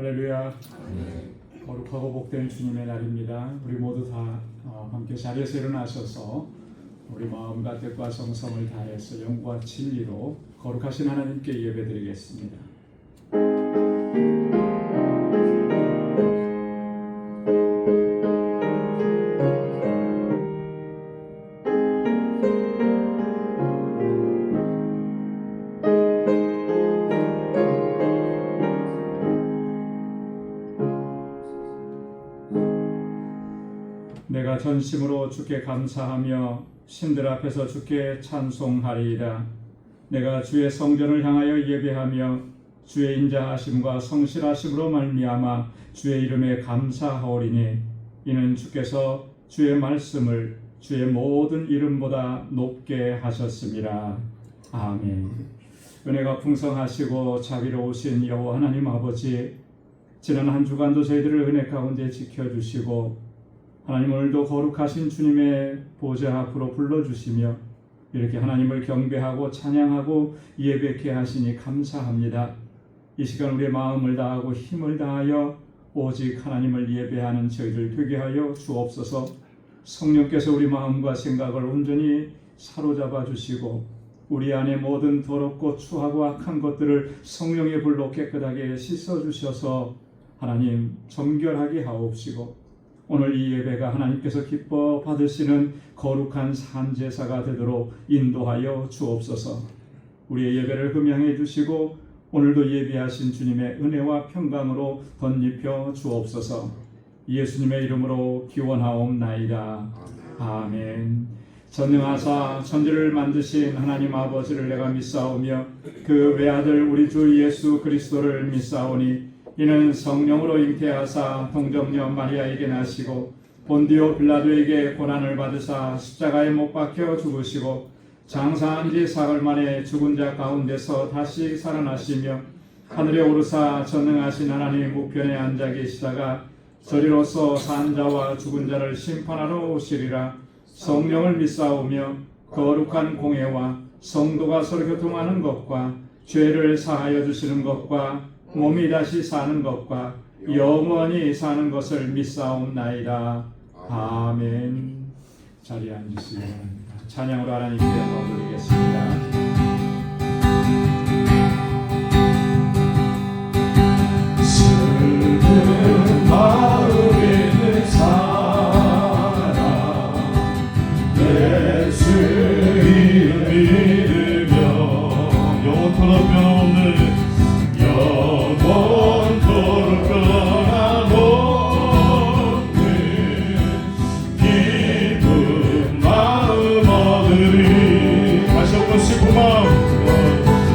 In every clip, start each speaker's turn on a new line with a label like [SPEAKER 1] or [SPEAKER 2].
[SPEAKER 1] 할렐루야. 거룩하고 복된 주님의 날입니다. 우리 모두 다 함께 자리에서 일어나셔서 우리 마음과 뜻과 정성을 다해서 영과 진리로 거룩하신 하나님께 예배드리겠습니다. 내가 전심으로 주께 감사하며 신들 앞에서 주께 찬송하리이다. 내가 주의 성전을 향하여 예배하며 주의 인자하심과 성실하심으로 말미암아 주의 이름에 감사하오리니 이는 주께서 주의 말씀을 주의 모든 이름보다 높게 하셨습니다. 아멘. 은혜가 풍성하시고 자비로우신 여호와 하나님 아버지, 지난 한 주간도 저희들을 은혜 가운데 지켜주시고 하나님 오늘도 거룩하신 주님의 보좌 앞으로 불러주시며 이렇게 하나님을 경배하고 찬양하고 예배케 하시니 감사합니다. 이 시간 우리의 마음을 다하고 힘을 다하여 오직 하나님을 예배하는 저희들 되게 하여 주옵소서. 성령께서 우리 마음과 생각을 온전히 사로잡아 주시고 우리 안에 모든 더럽고 추하고 악한 것들을 성령의 불로 깨끗하게 씻어주셔서 하나님 정결하게 하옵시고 오늘 이 예배가 하나님께서 기뻐 받으시는 거룩한 산제사가 되도록 인도하여 주옵소서. 우리의 예배를 흠양해 주시고 오늘도 예비하신 주님의 은혜와 평강으로 덧입혀 주옵소서. 예수님의 이름으로 기원하옵나이다. 아멘. 전능하사 천지를 만드신 하나님 아버지를 내가 믿사오며 그 외아들 우리 주 예수 그리스도를 믿사오니 이는 성령으로 잉태하사 동정녀 마리아에게 나시고 본디오 빌라도에게 고난을 받으사 십자가에 못 박혀 죽으시고 장사한 지 사흘 만에 죽은 자 가운데서 다시 살아나시며 하늘에 오르사 전능하신 하나님 우편에 앉아 계시다가 저리로서 산 자와 죽은 자를 심판하러 오시리라. 성령을 믿사오며 거룩한 공회와 성도가 서로 교통하는 것과 죄를 사하여 주시는 것과 몸이 다시 사는 것과 영원히 사는 것을 믿사옵나이다. 아멘. 자리에 앉으시기 바랍니다. 찬양으로 하나님께 영광 돌리겠습니다. 슬픈 마음 있는 사람 예수 이름 믿으며 영원토록 변함없는 영원토록 변함없는 기쁜 마음 얻으리. 다시 한번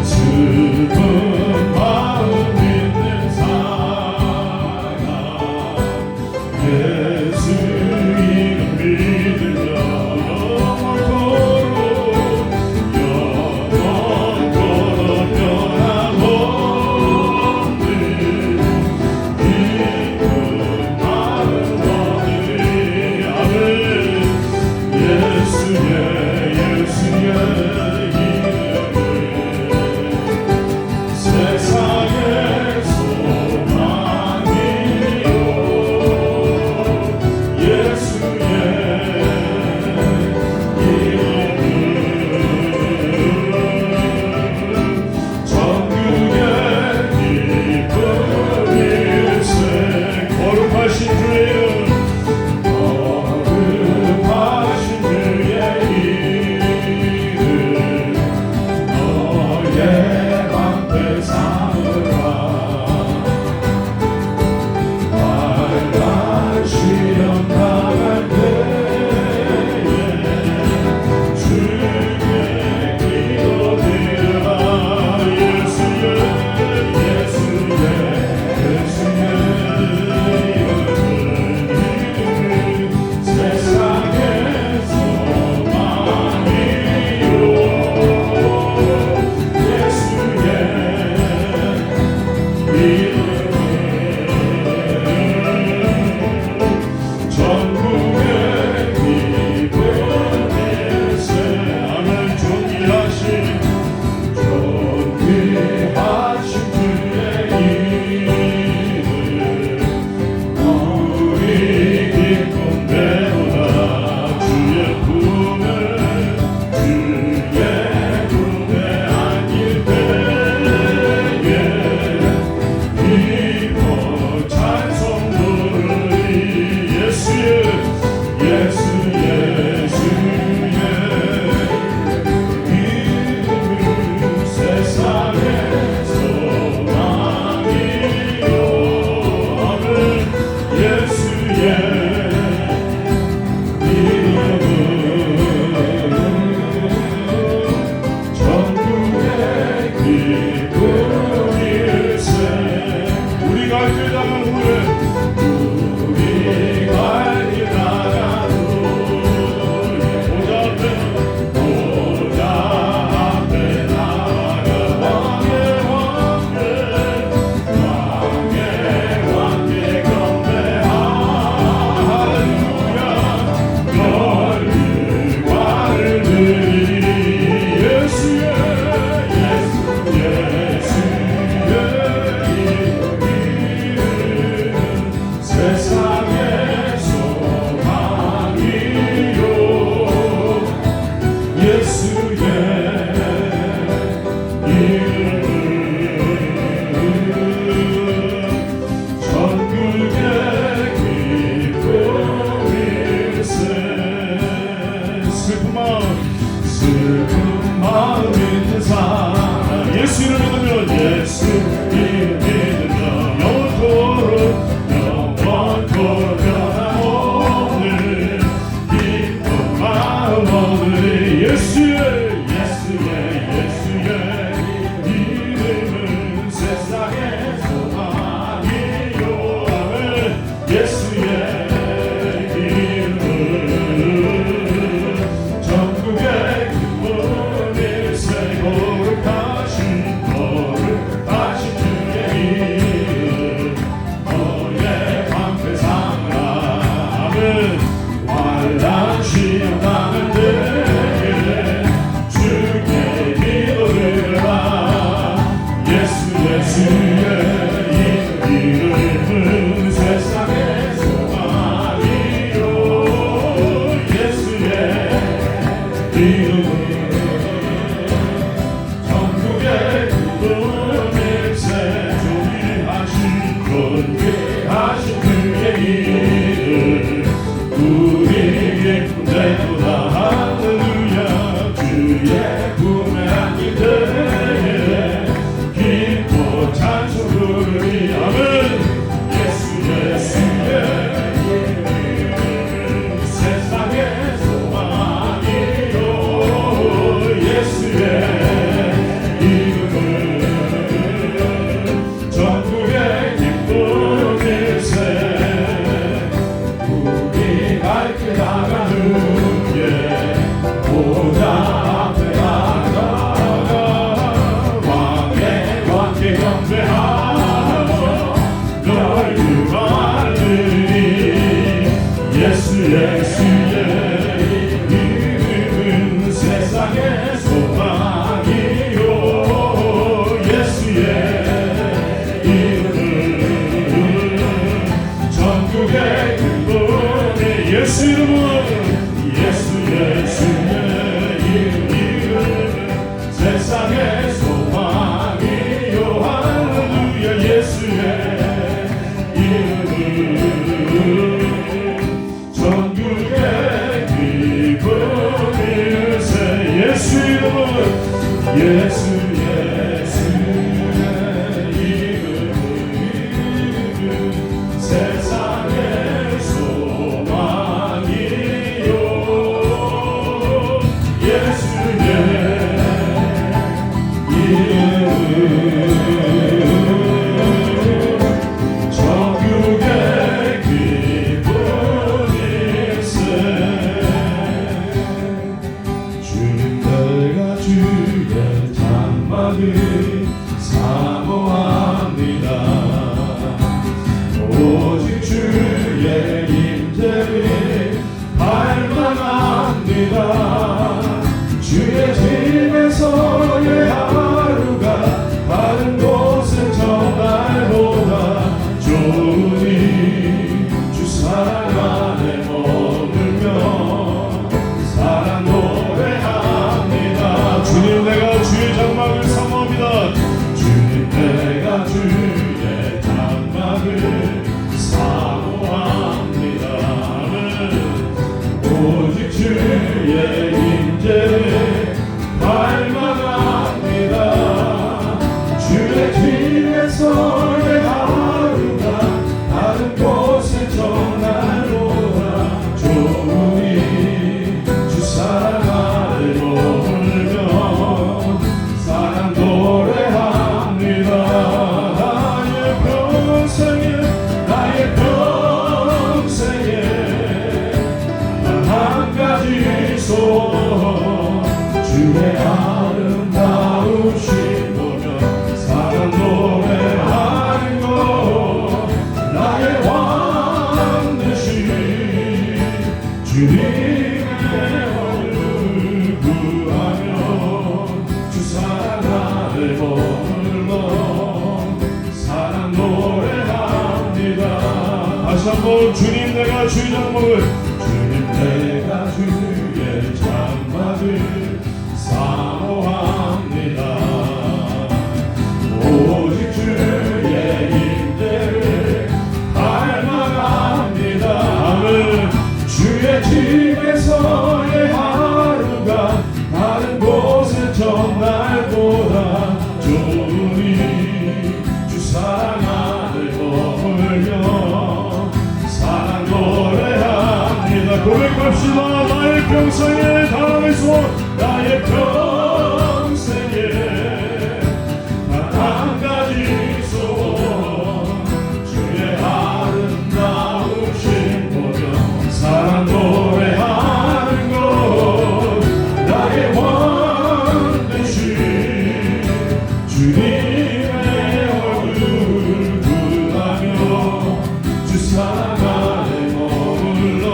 [SPEAKER 1] 슬픈 마음 있는 사람 예수 이름 믿으며 예수의 이름
[SPEAKER 2] 안심하는 때에 주께 기도드라. 예수 예수의 이름은 세상의 소망이요. 예수의 이름은 천국의 기쁨일세. 존귀하신 존귀하신 그의 이름 우리의 군대보다 할렐루야. 주의 품에 안길 때에 기뻐 찬송 부르리. 아멘. 예수 예수의 이름은 세상의 소망이요. 예수의 이름은 전국의 기쁨일세. 우리 갈길 나가는 길 보다 앞에 나가가 왕의 왕께 경배하며 널 구하리니. 예수 예수의 이름은 세상의 소망이요. 예수의 이름은 전국의 근본이. 예수 이름은 예수 예수의 이름은 세상의 소망이요. 할렐루야. 예수의 이름은 전국의 기쁨일세. 예수 이름은 예수 예수의 이름은 세상의 소망이요. 예수의 이름은 천국의 기쁨일세. 주님 내가 주의 장막을 사모합니다. 오직 주의 임재를 갈망합니다. 주의 집에서의 하루가 다른 곳은 정말보다 좋으니 주 사랑 안에 머물며 사랑 노래합니다. 주님 내가 주의 장막을 사모합니다. 주님 내가 주의 장막을 사모합니다. 오직 주의 임재를 갈망합니다. 주의 집에서의 하루가 다른 곳의 정날보다 좋으니 주 사랑 안에 머물며 사랑 노래합니다. 나의 평생에 나의 평생에 단 한 가지 소원 주의 아름다우신 보며 사랑 노래하는 것. 나의 왕 되신 주님의 얼굴 구하며 주 사랑 안에 머물러 사랑 노래합니다. 다시 한번 주님 내가 주의 장막을 주님 내가 주의 장막을 사모합니다. 오직 주의 임재를 갈망합니다. 아멘. 주의 집에서의 하루가 다른 곳의 전날보다 좋으니 주 사랑 안에 머물며 사랑 노래합니다. 고백합시다. 나의 평생에 다음의 소원 나의 평생에 단 한 가지 소원 주의 아름다우신 보며 사랑 노래하는 것. 나의 왕 되신 주님의 얼굴 구하며 주 사랑 안에 머물러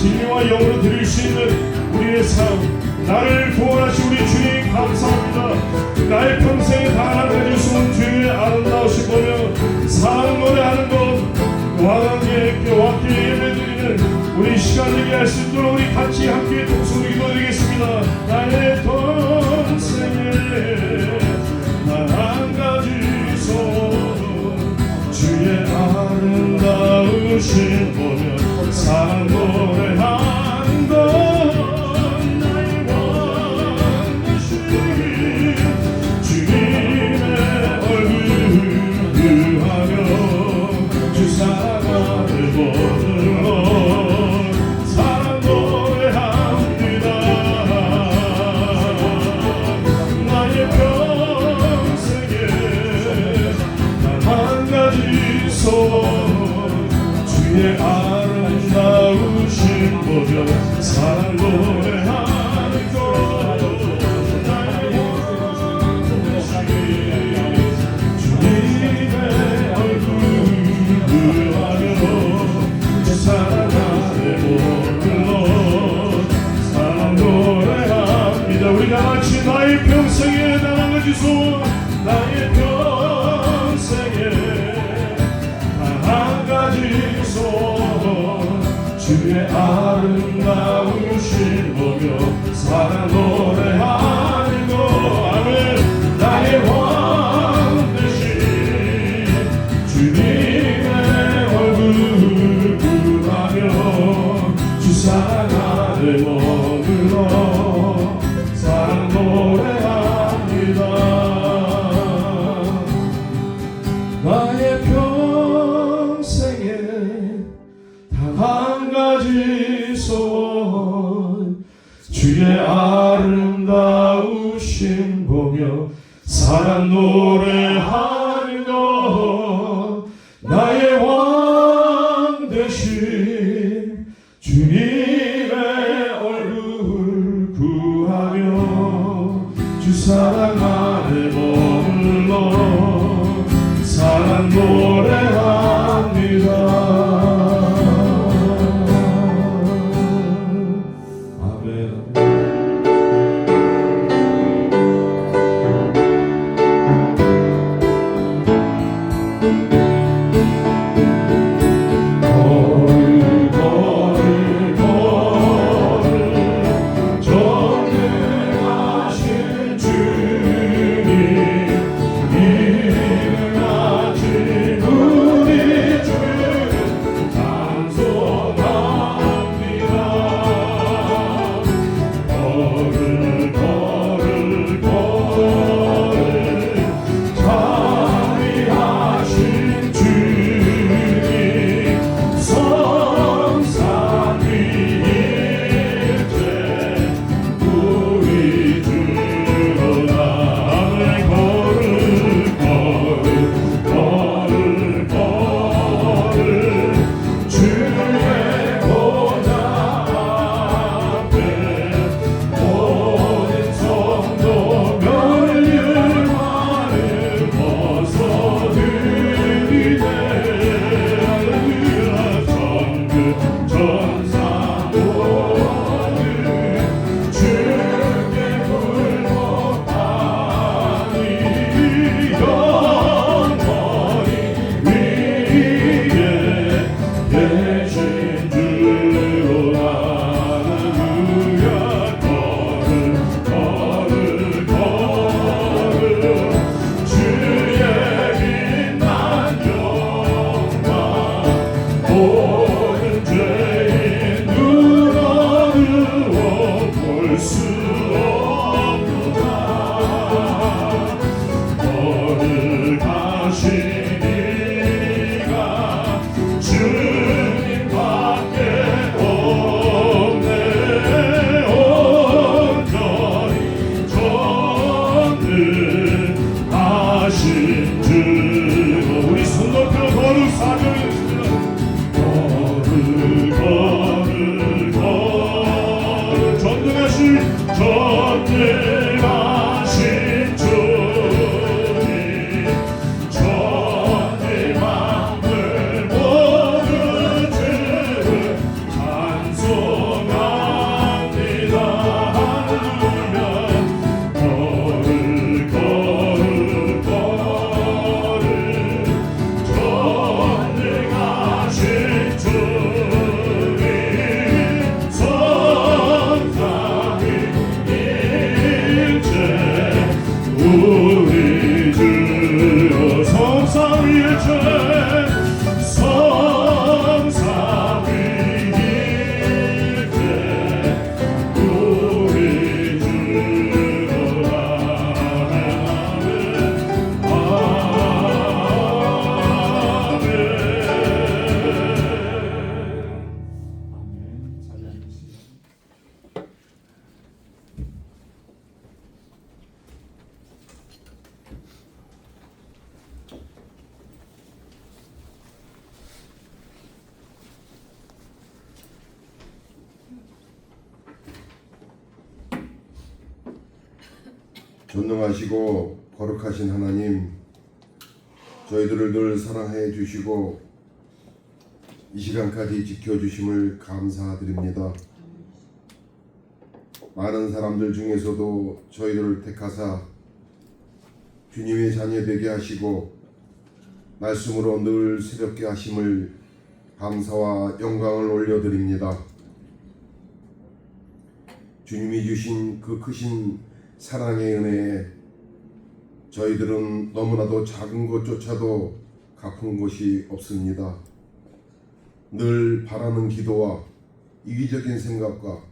[SPEAKER 2] 진리와 영으로 드릴 수 있는 우리의 삶, 나를 구원하신 우리 주님 감사합니다. 나의 평생에 다 가질 수 없는 주의 아름다우신 보며 사랑 노래하는 것, 왕께 예배드리는 우리 시간 되게 할 수 있도록 우리 같이 함께 동성으로 기도드리겠습니다. 나의 평생에 단 한 가지 소원, 주의 아름다우신 보며 사랑 노래하는 것, 주의 아름다우신 보며 사랑 노래하는 것, 나의 원하신 주님의 얼굴 구하며 주 사랑 안에 머물러 사랑 노래합니다. 우리 다같이 나의 평생에 단 한 가지 소원, 나의 평생에 주의 아름다우신 보며 사랑 노래하는 것, 아멘. 나의 왕 되신 주님의 얼굴 구하며 주 사랑 안에 머물러 사랑 노래합니다. 나의 평생에 한 가지 소원, 주의 아름다우신 보며 사랑 노래하는 것, 나의 왕 되신 주님의 얼굴 구하며 주 사랑 안에 머물러 사랑 노래합니다. 소
[SPEAKER 3] 전능하시고 거룩하신 하나님, 저희들을 늘 사랑해 주시고 이 시간까지 지켜주심을 감사드립니다. 많은 사람들 중에서도 저희들을 택하사 주님의 자녀 되게 하시고 말씀으로 늘 새롭게 하심을 감사와 영광을 올려드립니다. 주님이 주신 그 크신 사랑의 은혜에 저희들은 너무나도 작은 것조차도 갚은 것이 없습니다. 늘 바라는 기도와 이기적인 생각과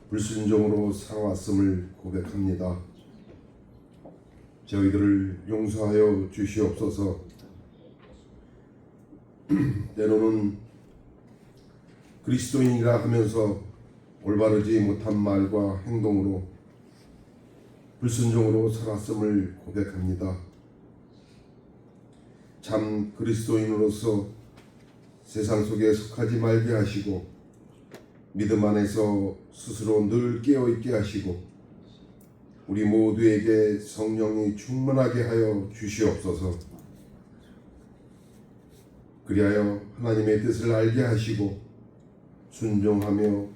[SPEAKER 3] 불순종으로 살아왔음을 고백합니다. 저희들을 용서하여 주시옵소서. 때로는 그리스도인이라 하면서 올바르지 못한 말과 행동으로 불순종으로 살았음을 고백합니다. 참 그리스도인으로서 세상 속에 속하지 말게 하시고 믿음 안에서 스스로 늘 깨어있게 하시고 우리 모두에게 성령이 충만하게 하여 주시옵소서. 그리하여 하나님의 뜻을 알게 하시고 순종하며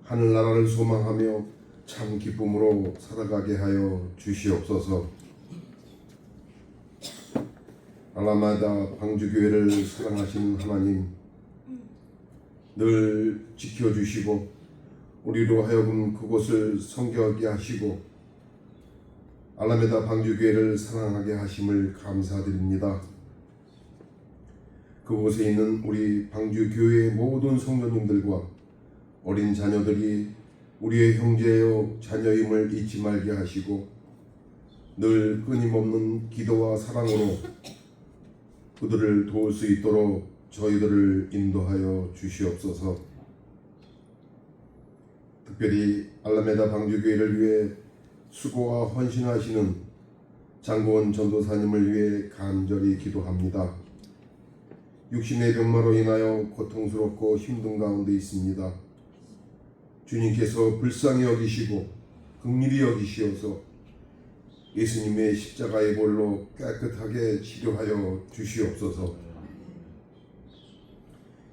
[SPEAKER 3] 하늘나라를 소망하며 참 기쁨으로 살아가게 하여 주시옵소서. 알라마다 방주교회를 사랑하시는 하나님, 늘 지켜주시고 우리로 하여금 그곳을 섬겨하게 하시고 알라메다 방주교회를 사랑하게 하심을 감사드립니다. 그곳에 있는 우리 방주교회의 모든 성도님들과 어린 자녀들이 우리의 형제요 자녀임을 잊지 말게 하시고 늘 끊임없는 기도와 사랑으로 그들을 도울 수 있도록 저희들을 인도하여 주시옵소서. 특별히 알라메다 방주교회를 위해 수고와 헌신하시는 장고원 전도사님을 위해 간절히 기도합니다. 육신의 병마로 인하여 고통스럽고 힘든 가운데 있습니다. 주님께서 불쌍히 여기시고 긍휼히 여기시어서 예수님의 십자가의 볼로 깨끗하게 치료하여 주시옵소서.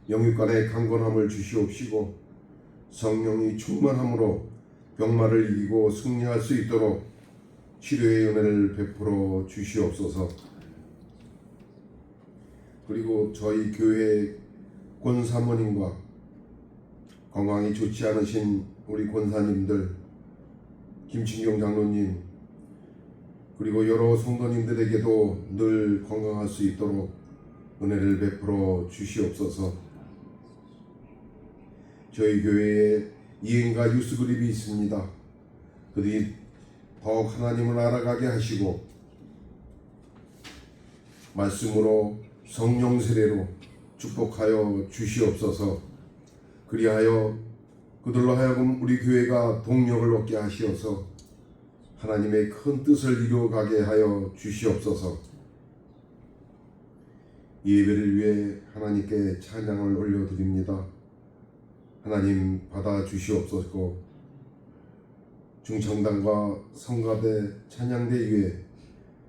[SPEAKER 3] 영육간의 강건함을 주시옵시고 성령이 충만함으로 병마를 이기고 승리할 수 있도록 치료의 은혜를 베풀어 주시옵소서. 그리고 저희 교회 권사모님과 건강이 좋지 않으신 우리 권사님들, 김친경 장로님, 그리고 여러 성도님들에게도 늘 건강할 수 있도록 은혜를 베풀어 주시옵소서. 저희 교회에 이행과 유스 그룹이 있습니다. 그들이 더욱 하나님을 알아가게 하시고 말씀으로 성령 세례로 축복하여 주시옵소서. 그리하여 그들로 하여금 우리 교회가 동력을 얻게 하시어서 하나님의 큰 뜻을 이루어가게 하여 주시옵소서. 이 예배를 위해 하나님께 찬양을 올려드립니다. 하나님 받아 주시옵소서. 중청단과 성가대 찬양대 위에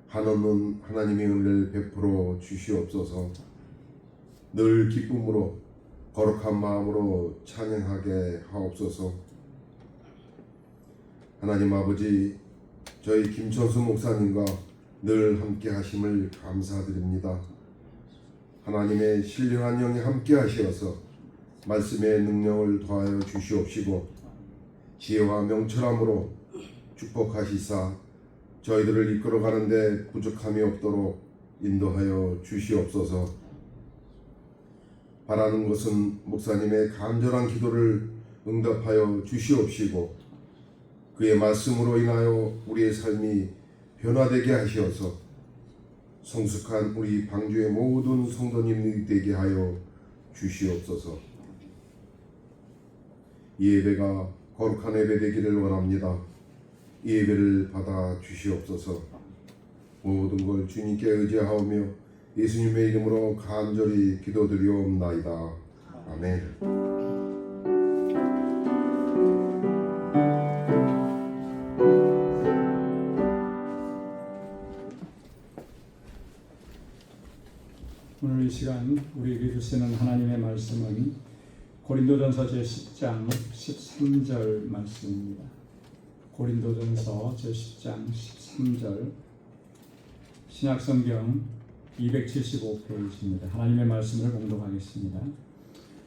[SPEAKER 3] 한없는 하나님의 은혜를 베풀어 주시옵소서. 늘 기쁨으로 거룩한 마음으로 찬양하게 하옵소서. 하나님 아버지, 저희 김천수 목사님과 늘 함께 하심을 감사드립니다. 하나님의 신령한 영이 함께 하시어서 말씀의 능력을 더하여 주시옵시고 지혜와 명철함으로 축복하시사 저희들을 이끌어가는데 부족함이 없도록 인도하여 주시옵소서. 바라는 것은 목사님의 간절한 기도를 응답하여 주시옵시고 그의 말씀으로 인하여 우리의 삶이 변화되게 하시어서 성숙한 우리 방주의 모든 성도님이 되게 하여 주시옵소서. 이 예배가 거룩한 예배 되기를 원합니다. 이 예배를 받아 주시옵소서. 모든 걸 주님께 의지하오며 예수님의 이름으로 간절히 기도드리옵나이다. 아멘.
[SPEAKER 1] 오늘 우리에게 주시는 하나님의 말씀은 고린도전서 제10장 13절 말씀입니다. 고린도전서 제10장 13절 신약성경 275페이지입니다. 하나님의 말씀을 공독하겠습니다.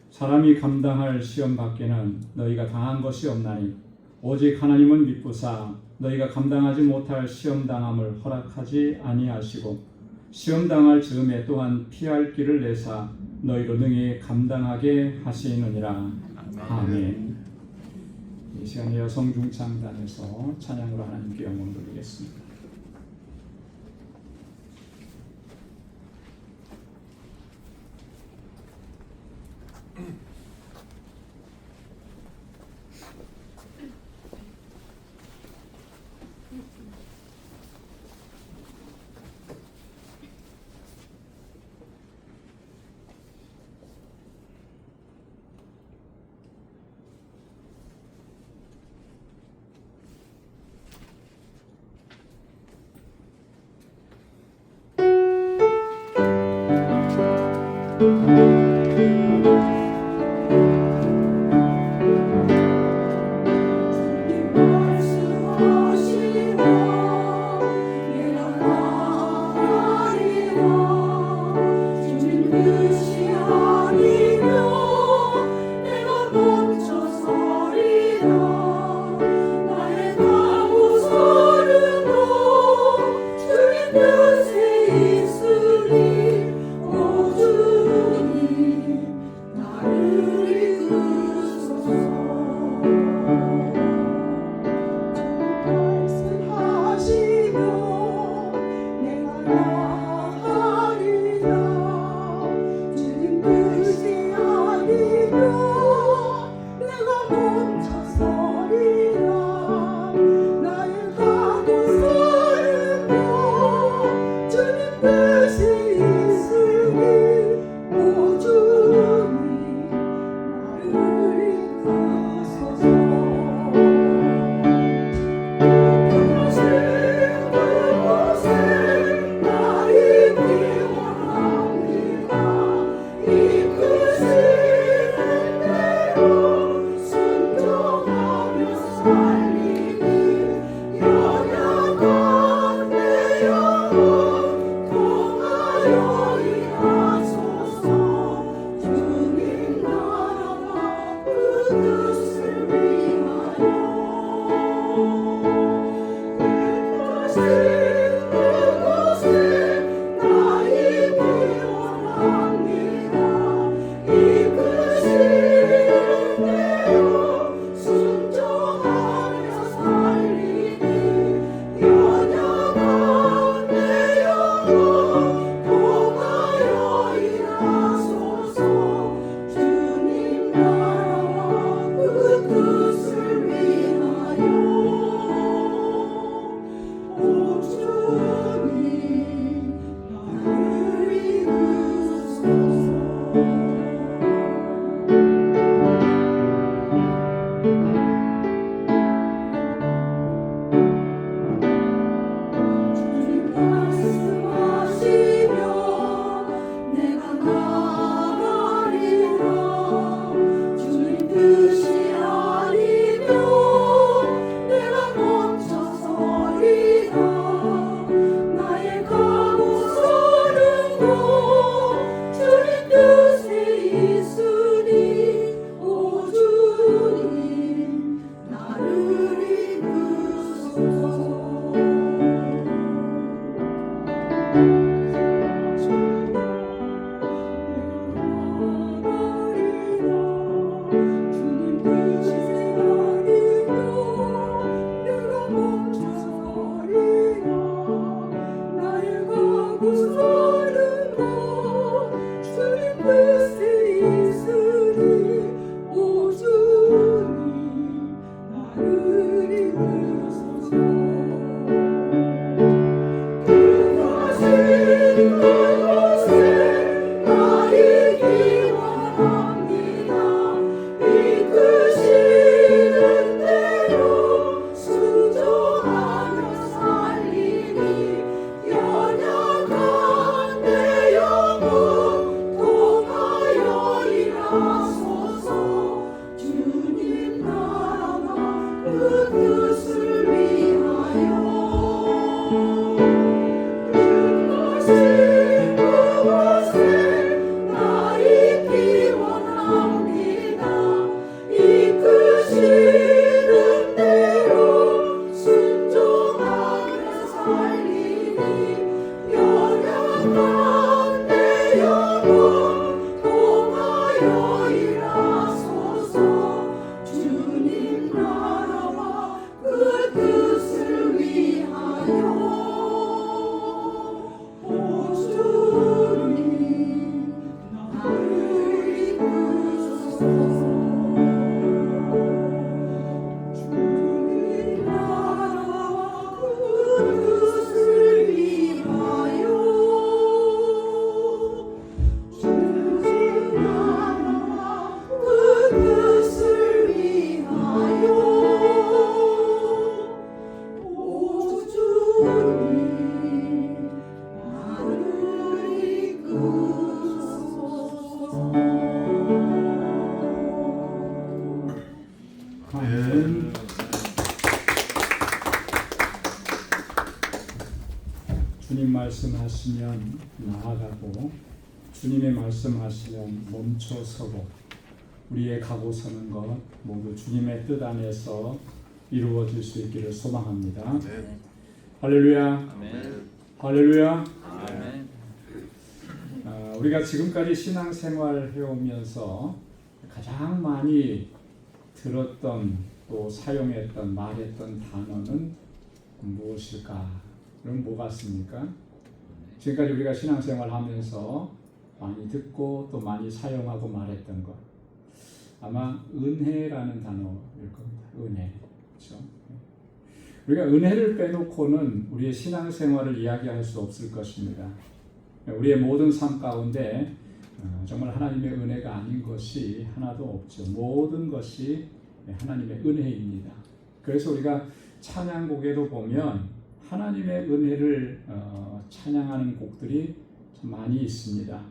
[SPEAKER 1] 사람이 감당할 시험 밖에는 너희가 당한 것이 없나니 오직 하나님은 미쁘사 너희가 감당하지 못할 시험 당함을 허락하지 아니하시고 시험 당할 즈음에 또한 피할 길을 내사 너희로 능히 감당하게 하시느니라. 아멘. 이 시간에 여성 중창단에서 찬양으로 하나님께 영광 돌리겠습니다. 아멘. 주님 말씀하시면 나아가고 주님의 말씀하시면 멈춰서고 우리의 가고 서는 것 모두 주님의 뜻 안에서 이루어질 수 있기를 소망합니다. 할렐루야. 할렐루야. 우리가 지금까지 신앙생활 해오면서 가장 많이 들었던 또 사용했던 말했던 단어는 무엇일까? 그럼 뭐 같습니까? 지금까지 우리가 신앙생활 하면서 많이 듣고 또 많이 사용하고 말했던 것 아마 은혜라는 단어일 겁니다. 은혜. 그렇죠? 우리가 은혜를 빼놓고는 우리의 신앙생활을 이야기할 수 없을 것입니다. 우리의 모든 삶 가운데 정말 하나님의 은혜가 아닌 것이 하나도 없죠. 모든 것이 하나님의 은혜입니다. 그래서 우리가 찬양곡에도 보면 하나님의 은혜를 찬양하는 곡들이 좀 많이 있습니다.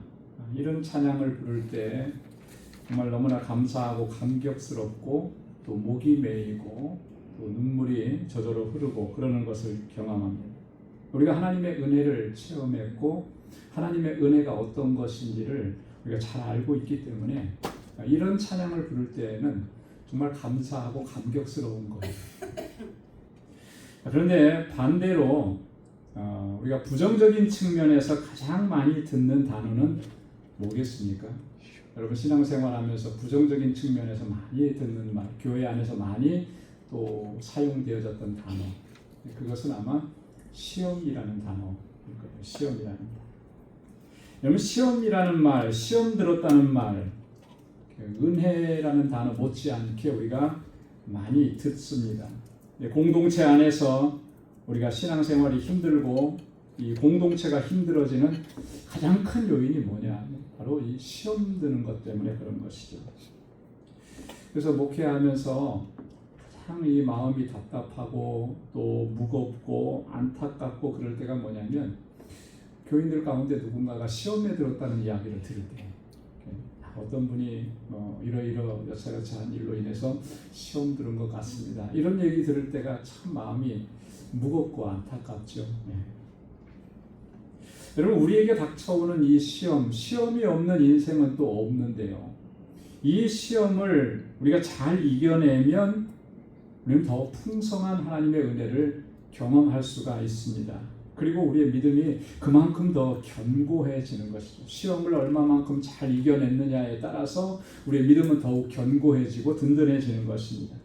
[SPEAKER 1] 이런 찬양을 부를 때 정말 너무나 감사하고 감격스럽고 또 목이 메이고 또 눈물이 저절로 흐르고 그러는 것을 경험합니다. 우리가 하나님의 은혜를 체험했고 하나님의 은혜가 어떤 것인지를 우리가 잘 알고 있기 때문에 이런 찬양을 부를 때에는 정말 감사하고 감격스러운 거예요. 그런데 반대로 우리가 부정적인 측면에서 가장 많이 듣는 단어는 뭐겠습니까? 여러분 신앙생활하면서 부정적인 측면에서 많이 듣는 말, 교회 안에서 많이 또 사용되어졌던 단어, 그것은 아마 시험이라는 단어일 거예요. 시험이라는 말. 여러분 시험이라는 말, 시험 들었다는 말, 은혜라는 단어 못지않게 우리가 많이 듣습니다. 공동체 안에서 우리가 신앙생활이 힘들고 이 공동체가 힘들어지는 가장 큰 요인이 뭐냐? 바로 이 시험 드는 것 때문에 그런 것이죠. 그래서 목회하면서 가장 이 마음이 답답하고 또 무겁고 안타깝고 그럴 때가 뭐냐면 교인들 가운데 누군가가 시험에 들었다는 이야기를 들을 때 어떤 분이 이러이러 여차여차한 일로 인해서 시험 들은 것 같습니다. 이런 얘기 들을 때가 참 마음이 무겁고 안타깝죠. 여러분 우리에게 닥쳐오는 이 시험이 없는 인생은 또 없는데요. 이 시험을 우리가 잘 이겨내면 우리는 더 풍성한 하나님의 은혜를 경험할 수가 있습니다. 그리고 우리의 믿음이 그만큼 더 견고해지는 것이죠. 시험을 얼마만큼 잘 이겨냈느냐에 따라서 우리의 믿음은 더욱 견고해지고 든든해지는 것입니다.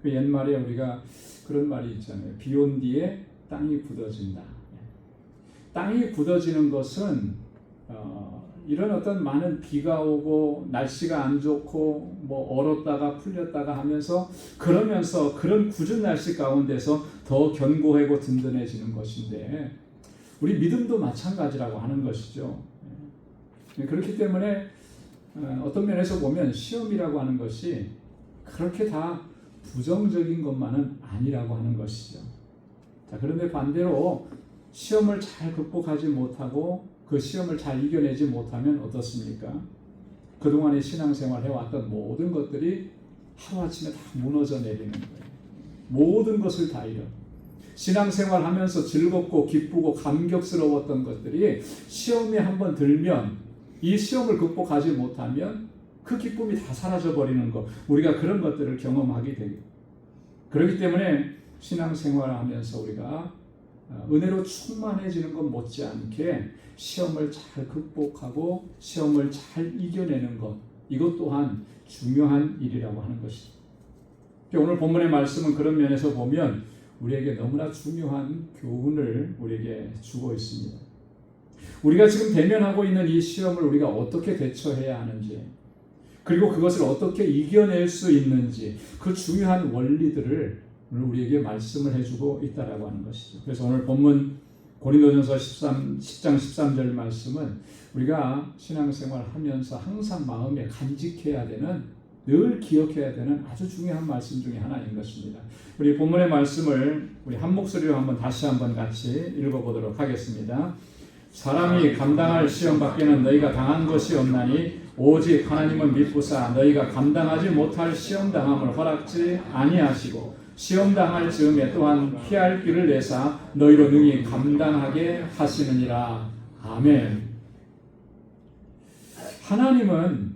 [SPEAKER 1] 그 옛말에 우리가 그런 말이 있잖아요. 비 온 뒤에 땅이 굳어진다. 땅이 굳어지는 것은 이런 어떤 많은 비가 오고 날씨가 안 좋고 뭐 얼었다가 풀렸다가 하면서 그러면서 그런 굳은 날씨 가운데서 더 견고하고 든든해지는 것인데 우리 믿음도 마찬가지라고 하는 것이죠. 그렇기 때문에 어떤 면에서 보면 시험이라고 하는 것이 그렇게 다 부정적인 것만은 아니라고 하는 것이죠. 자, 그런데 반대로 시험을 잘 극복하지 못하고 그 시험을 잘 이겨내지 못하면 어떻습니까? 그동안의 신앙생활 해왔던 모든 것들이 하루아침에 다 무너져 내리는 거예요. 모든 것을 다 잃어. 신앙생활 하면서 즐겁고 기쁘고 감격스러웠던 것들이 시험에 한번 들면 이 시험을 극복하지 못하면 그 기쁨이 다 사라져 버리는 것. 우리가 그런 것들을 경험하게 되고 그렇기 때문에 신앙생활 하면서 우리가 은혜로 충만해지는 것 못지않게 시험을 잘 극복하고 시험을 잘 이겨내는 것 이것 또한 중요한 일이라고 하는 것이죠. 오늘 본문의 말씀은 그런 면에서 보면 우리에게 너무나 중요한 교훈을 우리에게 주고 있습니다. 우리가 지금 대면하고 있는 이 시험을 우리가 어떻게 대처해야 하는지 그리고 그것을 어떻게 이겨낼 수 있는지 그 중요한 원리들을 오늘 우리에게 말씀을 해주고 있다라고 하는 것이죠. 그래서 오늘 본문 고린도전서 10장 13절 말씀은 우리가 신앙생활 하면서 항상 마음에 간직해야 되는 늘 기억해야 되는 아주 중요한 말씀 중에 하나인 것입니다. 우리 본문의 말씀을 우리 한 목소리로 다시 한번 같이 읽어보도록 하겠습니다. 사람이 감당할 시험 밖에는 너희가 당한 것이 없나니 오직 하나님은 미쁘사 너희가 감당하지 못할 시험 당함을 허락지 아니하시고 시험 당할 즈음에 또한 피할 길을 내사 너희로 능히 감당하게 하시느니라. 아멘. 하나님은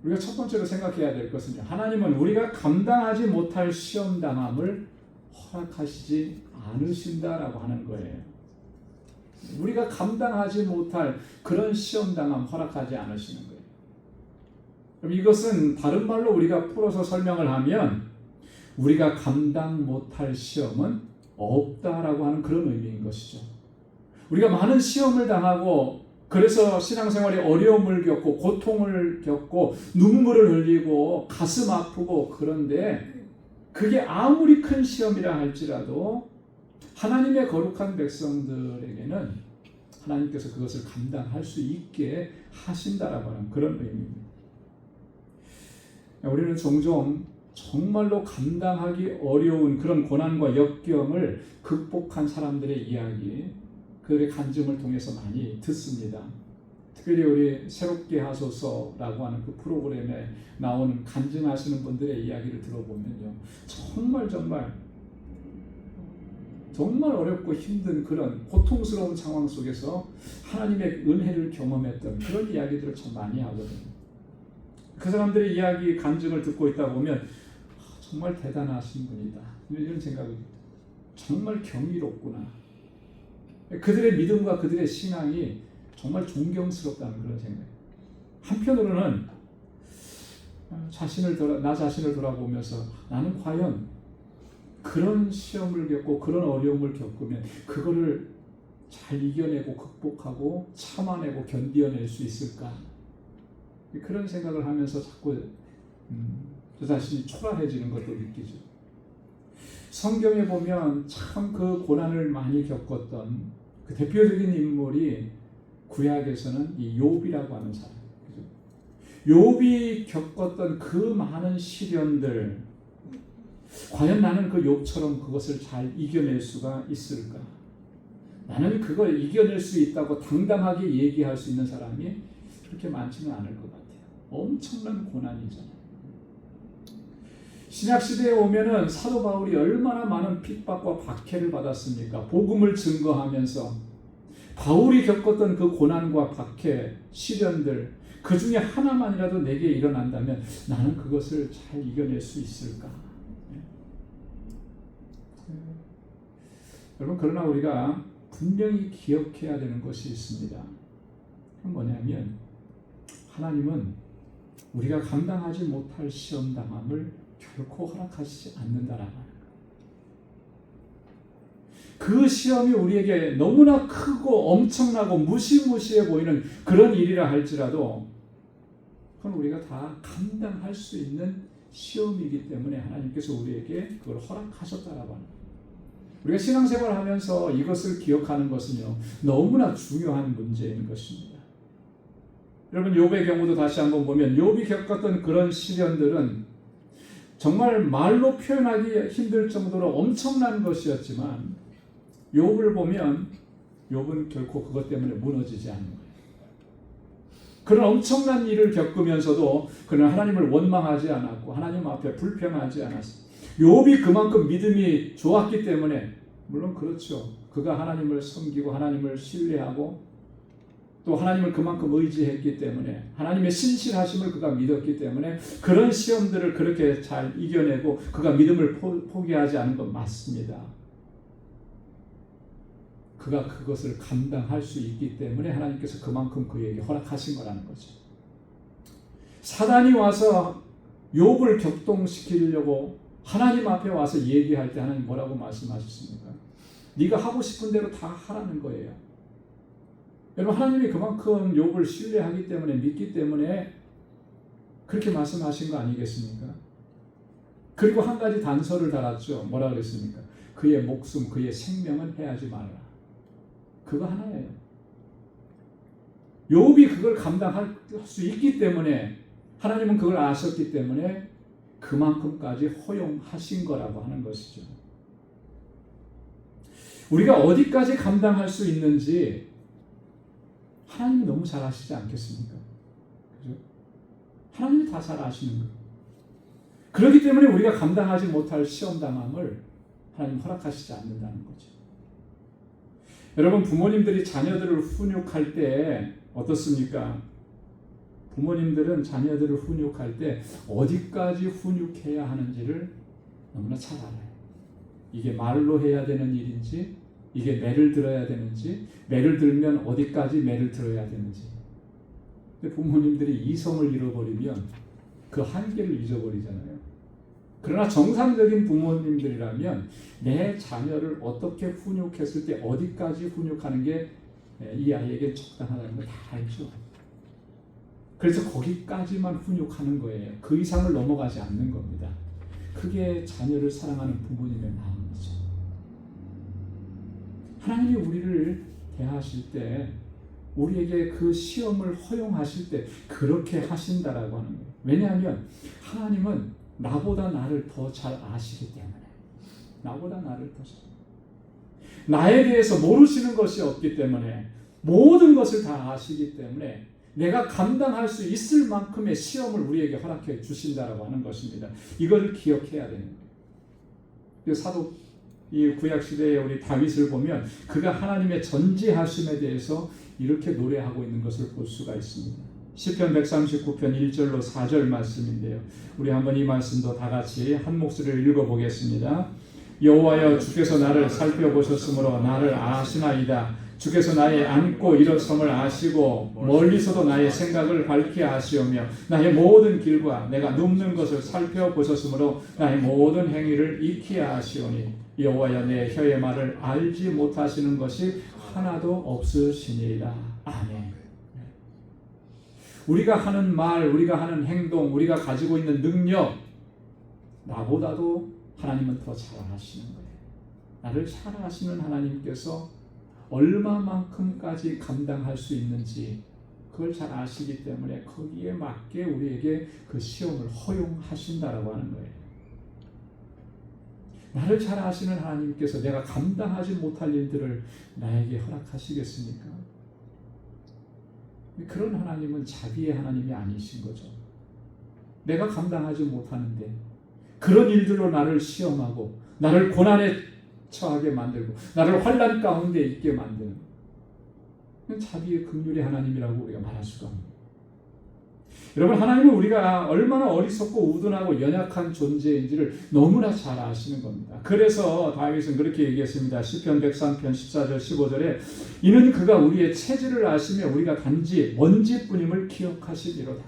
[SPEAKER 1] 우리가 첫 번째로 생각해야 될 것은요, 하나님은 우리가 감당하지 못할 시험 당함을 허락하시지 않으신다라고 하는 거예요. 우리가 감당하지 못할 그런 시험 당함 허락하지 않으시는 거예요. 그럼 이것은 다른 말로 우리가 풀어서 설명을 하면 우리가 감당 못할 시험은 없다라고 하는 그런 의미인 것이죠. 우리가 많은 시험을 당하고 그래서 신앙생활에 어려움을 겪고 고통을 겪고 눈물을 흘리고 가슴 아프고 그런데 그게 아무리 큰 시험이라 할지라도 하나님의 거룩한 백성들에게는 하나님께서 그것을 감당할 수 있게 하신다라고 하는 그런 의미입니다. 우리는 종종 정말로 감당하기 어려운 그런 고난과 역경을 극복한 사람들의 이야기, 그들의 간증을 통해서 많이 듣습니다. 특별히 우리 새롭게 하소서라고 하는 그 프로그램에 나오는 간증하시는 분들의 이야기를 들어보면요, 정말 어렵고 힘든 그런 고통스러운 상황 속에서 하나님의 은혜를 경험했던 그런 이야기들을 참 많이 하거든요. 그 사람들의 이야기, 간증을 듣고 있다 보면 정말 대단하신 분이다, 이런 생각이 듭니다. 정말 경이롭구나. 그들의 믿음과 그들의 신앙이 정말 존경스럽다는 그런 생각. 한편으로는 나 자신을 돌아보면서 나는 과연 그런 시험을 겪고 그런 어려움을 겪으면 그거를 잘 이겨내고 극복하고 참아내고 견뎌낼 수 있을까? 그런 생각을 하면서 자꾸 저 자신이 초라해지는 것도 느끼죠. 성경에 보면 참 그 고난을 많이 겪었던 그 대표적인 인물이 구약에서는 이 욥이라고 하는 사람. 욥이 겪었던 그 많은 시련들, 과연 나는 그 욥처럼 그것을 잘 이겨낼 수가 있을까? 나는 그걸 이겨낼 수 있다고 당당하게 얘기할 수 있는 사람이 그렇게 많지는 않을 것 같아요. 엄청난 고난이잖아요. 신약시대에 오면은 사도 바울이 얼마나 많은 핍박과 박해를 받았습니까? 복음을 증거하면서 바울이 겪었던 그 고난과 박해, 시련들, 그 중에 하나만이라도 내게 일어난다면 나는 그것을 잘 이겨낼 수 있을까? 여러분, 그러나 우리가 분명히 기억해야 되는 것이 있습니다. 그건 뭐냐면 하나님은 우리가 감당하지 못할 시험 당함을 결코 허락하시지 않는다라는 거예요. 그 시험이 우리에게 너무나 크고 엄청나고 무시무시해 보이는 그런 일이라 할지라도 그건 우리가 다 감당할 수 있는 시험이기 때문에 하나님께서 우리에게 그걸 허락하셨다라고 합니다. 우리가 신앙생활을 하면서 이것을 기억하는 것은요, 너무나 중요한 문제인 것입니다. 여러분, 욥의 경우도 다시 한번 보면 욥이 겪었던 그런 시련들은 정말 말로 표현하기 힘들 정도로 엄청난 것이었지만 욥을 보면 욥은 결코 그것 때문에 무너지지 않는 거예요. 그런 엄청난 일을 겪으면서도 그는 하나님을 원망하지 않았고 하나님 앞에 불평하지 않았어요. 욥이 그만큼 믿음이 좋았기 때문에, 물론 그렇죠, 그가 하나님을 섬기고 하나님을 신뢰하고 또 하나님을 그만큼 의지했기 때문에 하나님의 신실하심을 그가 믿었기 때문에 그런 시험들을 그렇게 잘 이겨내고 그가 믿음을 포기하지 않은 건 맞습니다. 그가 그것을 감당할 수 있기 때문에 하나님께서 그만큼 그에게 허락하신 거라는 거죠. 사단이 와서 욥을 격동시키려고 하나님 앞에 와서 얘기할 때 하나님 뭐라고 말씀하셨습니까? 네가 하고 싶은 대로 다 하라는 거예요. 여러분, 하나님이 그만큼 욥을 신뢰하기 때문에, 믿기 때문에 그렇게 말씀하신 거 아니겠습니까? 그리고 한 가지 단서를 달았죠. 뭐라 그랬습니까? 그의 목숨, 그의 생명은 해하지 말라. 그거 하나예요. 욥이 그걸 감당할 수 있기 때문에, 하나님은 그걸 아셨기 때문에 그만큼까지 허용하신 거라고 하는 것이죠. 우리가 어디까지 감당할 수 있는지 하나님이 너무 잘 아시지 않겠습니까? 하나님이 다 잘 아시는 거예요. 그렇기 때문에 우리가 감당하지 못할 시험당함을 하나님 허락하시지 않는다는 거죠. 여러분, 부모님들이 자녀들을 훈육할 때 어떻습니까? 부모님들은 자녀들을 훈육할 때 어디까지 훈육해야 하는지를 너무나 잘 알아요. 이게 말로 해야 되는 일인지, 이게 매를 들어야 되는지, 매를 들면 어디까지 매를 들어야 되는지. 근데 부모님들이 이성을 잃어버리면 그 한계를 잊어버리잖아요. 그러나 정상적인 부모님들이라면 내 자녀를 어떻게 훈육했을 때 어디까지 훈육하는 게 이 아이에게 적당하다는 걸 다 알죠. 그래서 거기까지만 훈육하는 거예요. 그 이상을 넘어가지 않는 겁니다. 그게 자녀를 사랑하는 부모님의 마음이죠. 하나님이 우리를 대하실 때, 우리에게 그 시험을 허용하실 때 그렇게 하신다라고 하는 거예요. 왜냐하면 하나님은 나보다 나를 더 잘 아시기 때문에. 나보다 나를 더 잘. 나에 대해서 모르시는 것이 없기 때문에, 모든 것을 다 아시기 때문에 내가 감당할 수 있을 만큼의 시험을 우리에게 허락해 주신다라고 하는 것입니다. 이걸 기억해야 되는 거예요. 사도 이 구약 시대에 우리 다윗을 보면 그가 하나님의 전지하심에 대해서 이렇게 노래하고 있는 것을 볼 수가 있습니다. 시편 139편 1절로 4절 말씀인데요. 우리 한번 이 말씀도 다 같이 한 목소리를 읽어보겠습니다. 여호와여, 주께서 나를 살펴보셨으므로 나를 아시나이다. 주께서 나의 앉고 일어섬을 아시고 멀리서도 나의 생각을 밝히 아시오며 나의 모든 길과 내가 눕는 것을 살펴보셨으므로 나의 모든 행위를 익히 아시오니 여호와여, 내 혀의 말을 알지 못하시는 것이 하나도 없으시니이다. 아멘. 우리가 하는 말, 우리가 하는 행동, 우리가 가지고 있는 능력, 나보다도 하나님은 더 잘 아시는 거예요. 나를 잘 아시는 하나님께서 얼마만큼까지 감당할 수 있는지 그걸 잘 아시기 때문에 거기에 맞게 우리에게 그 시험을 허용하신다라고 하는 거예요. 나를 잘 아시는 하나님께서 내가 감당하지 못할 일들을 나에게 허락하시겠습니까? 그런 하나님은 자비의 하나님이 아니신 거죠. 내가 감당하지 못하는데 그런 일들로 나를 시험하고 나를 고난에 처하게 만들고 나를 환난 가운데 있게 만드는 자비의 긍휼의 하나님이라고 우리가 말할 수가 없습니다. 여러분, 하나님은 우리가 얼마나 어리석고 우둔하고 연약한 존재인지를 너무나 잘 아시는 겁니다. 그래서 다윗은 그렇게 얘기했습니다. 시편 103편 14절 15절에 이는 그가 우리의 체질을 아시며 우리가 단지 먼지뿐임을 기억하시리로다.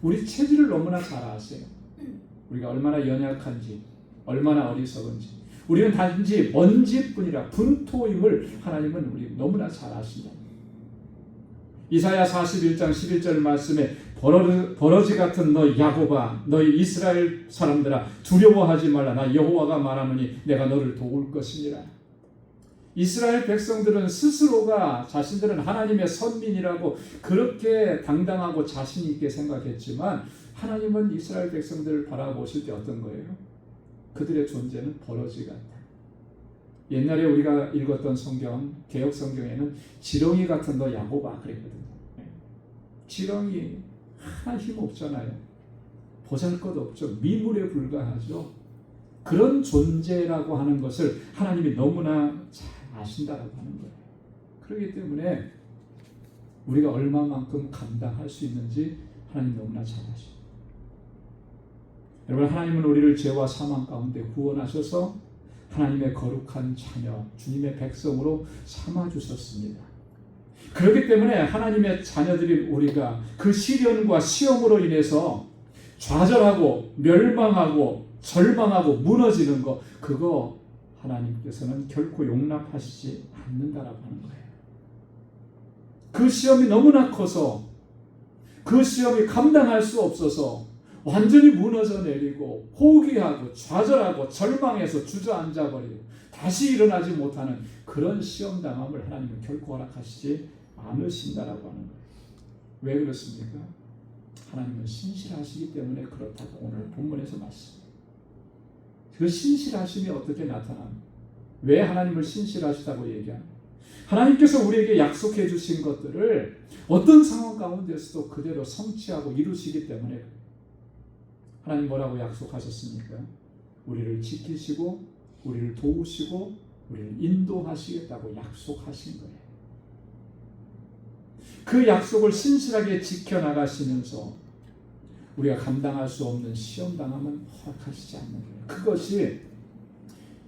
[SPEAKER 1] 우리 체질을 너무나 잘 아세요. 우리가 얼마나 연약한지, 얼마나 어리석은지. 우리는 단지 먼지뿐이라 분토임을 하나님은 우리 너무나 잘 아신다. 이사야 41장 11절 말씀에 버러지 같은 너 야곱아, 너희 이스라엘 사람들아, 두려워하지 말라. 나 여호와가 말하노니 내가 너를 도울 것이니라. 이스라엘 백성들은 스스로가 자신들은 하나님의 선민이라고 그렇게 당당하고 자신 있게 생각했지만 하나님은 이스라엘 백성들을 바라보실 때 어떤 거예요? 그들의 존재는 버러지 같다. 옛날에 우리가 읽었던 성경, 개혁 성경에는 지렁이 같은 너 야곱아 그랬거든요. 지렁이 하나 힘 없잖아요. 보잘것 없죠. 미물에 불과하죠. 그런 존재라고 하는 것을 하나님이 너무나 잘 아신다라고 하는 거예요. 그렇기 때문에 우리가 얼마만큼 감당할 수 있는지 하나님 너무나 잘 아십니다. 여러분, 하나님은 우리를 죄와 사망 가운데 구원하셔서 하나님의 거룩한 자녀, 주님의 백성으로 삼아주셨습니다. 그렇기 때문에 하나님의 자녀들인 우리가 그 시련과 시험으로 인해서 좌절하고 멸망하고 절망하고 무너지는 거, 그거 하나님께서는 결코 용납하시지 않는다라고 하는 거예요. 그 시험이 너무나 커서 그 시험이 감당할 수 없어서 완전히 무너져 내리고 포기하고 좌절하고 절망해서 주저앉아 버리고 다시 일어나지 못하는 그런 시험당함을 하나님은 결코 허락하시지 않으신다라고 하는 거예요. 왜 그렇습니까? 하나님은 신실하시기 때문에 그렇다고 오늘 본문에서 말씀합니다. 그 신실하심이 어떻게 나타납니까? 왜 하나님을 신실하시다고 얘기합니까? 하나님께서 우리에게 약속해 주신 것들을 어떤 상황 가운데서도 그대로 성취하고 이루시기 때문에 하나님 뭐라고 약속하셨습니까? 우리를 지키시고 우리를 도우시고 우리를 인도하시겠다고 약속하신 거예요. 그 약속을 신실하게 지켜나가시면서 우리가 감당할 수 없는 시험당함은 허락하시지 않는 거예요. 그것이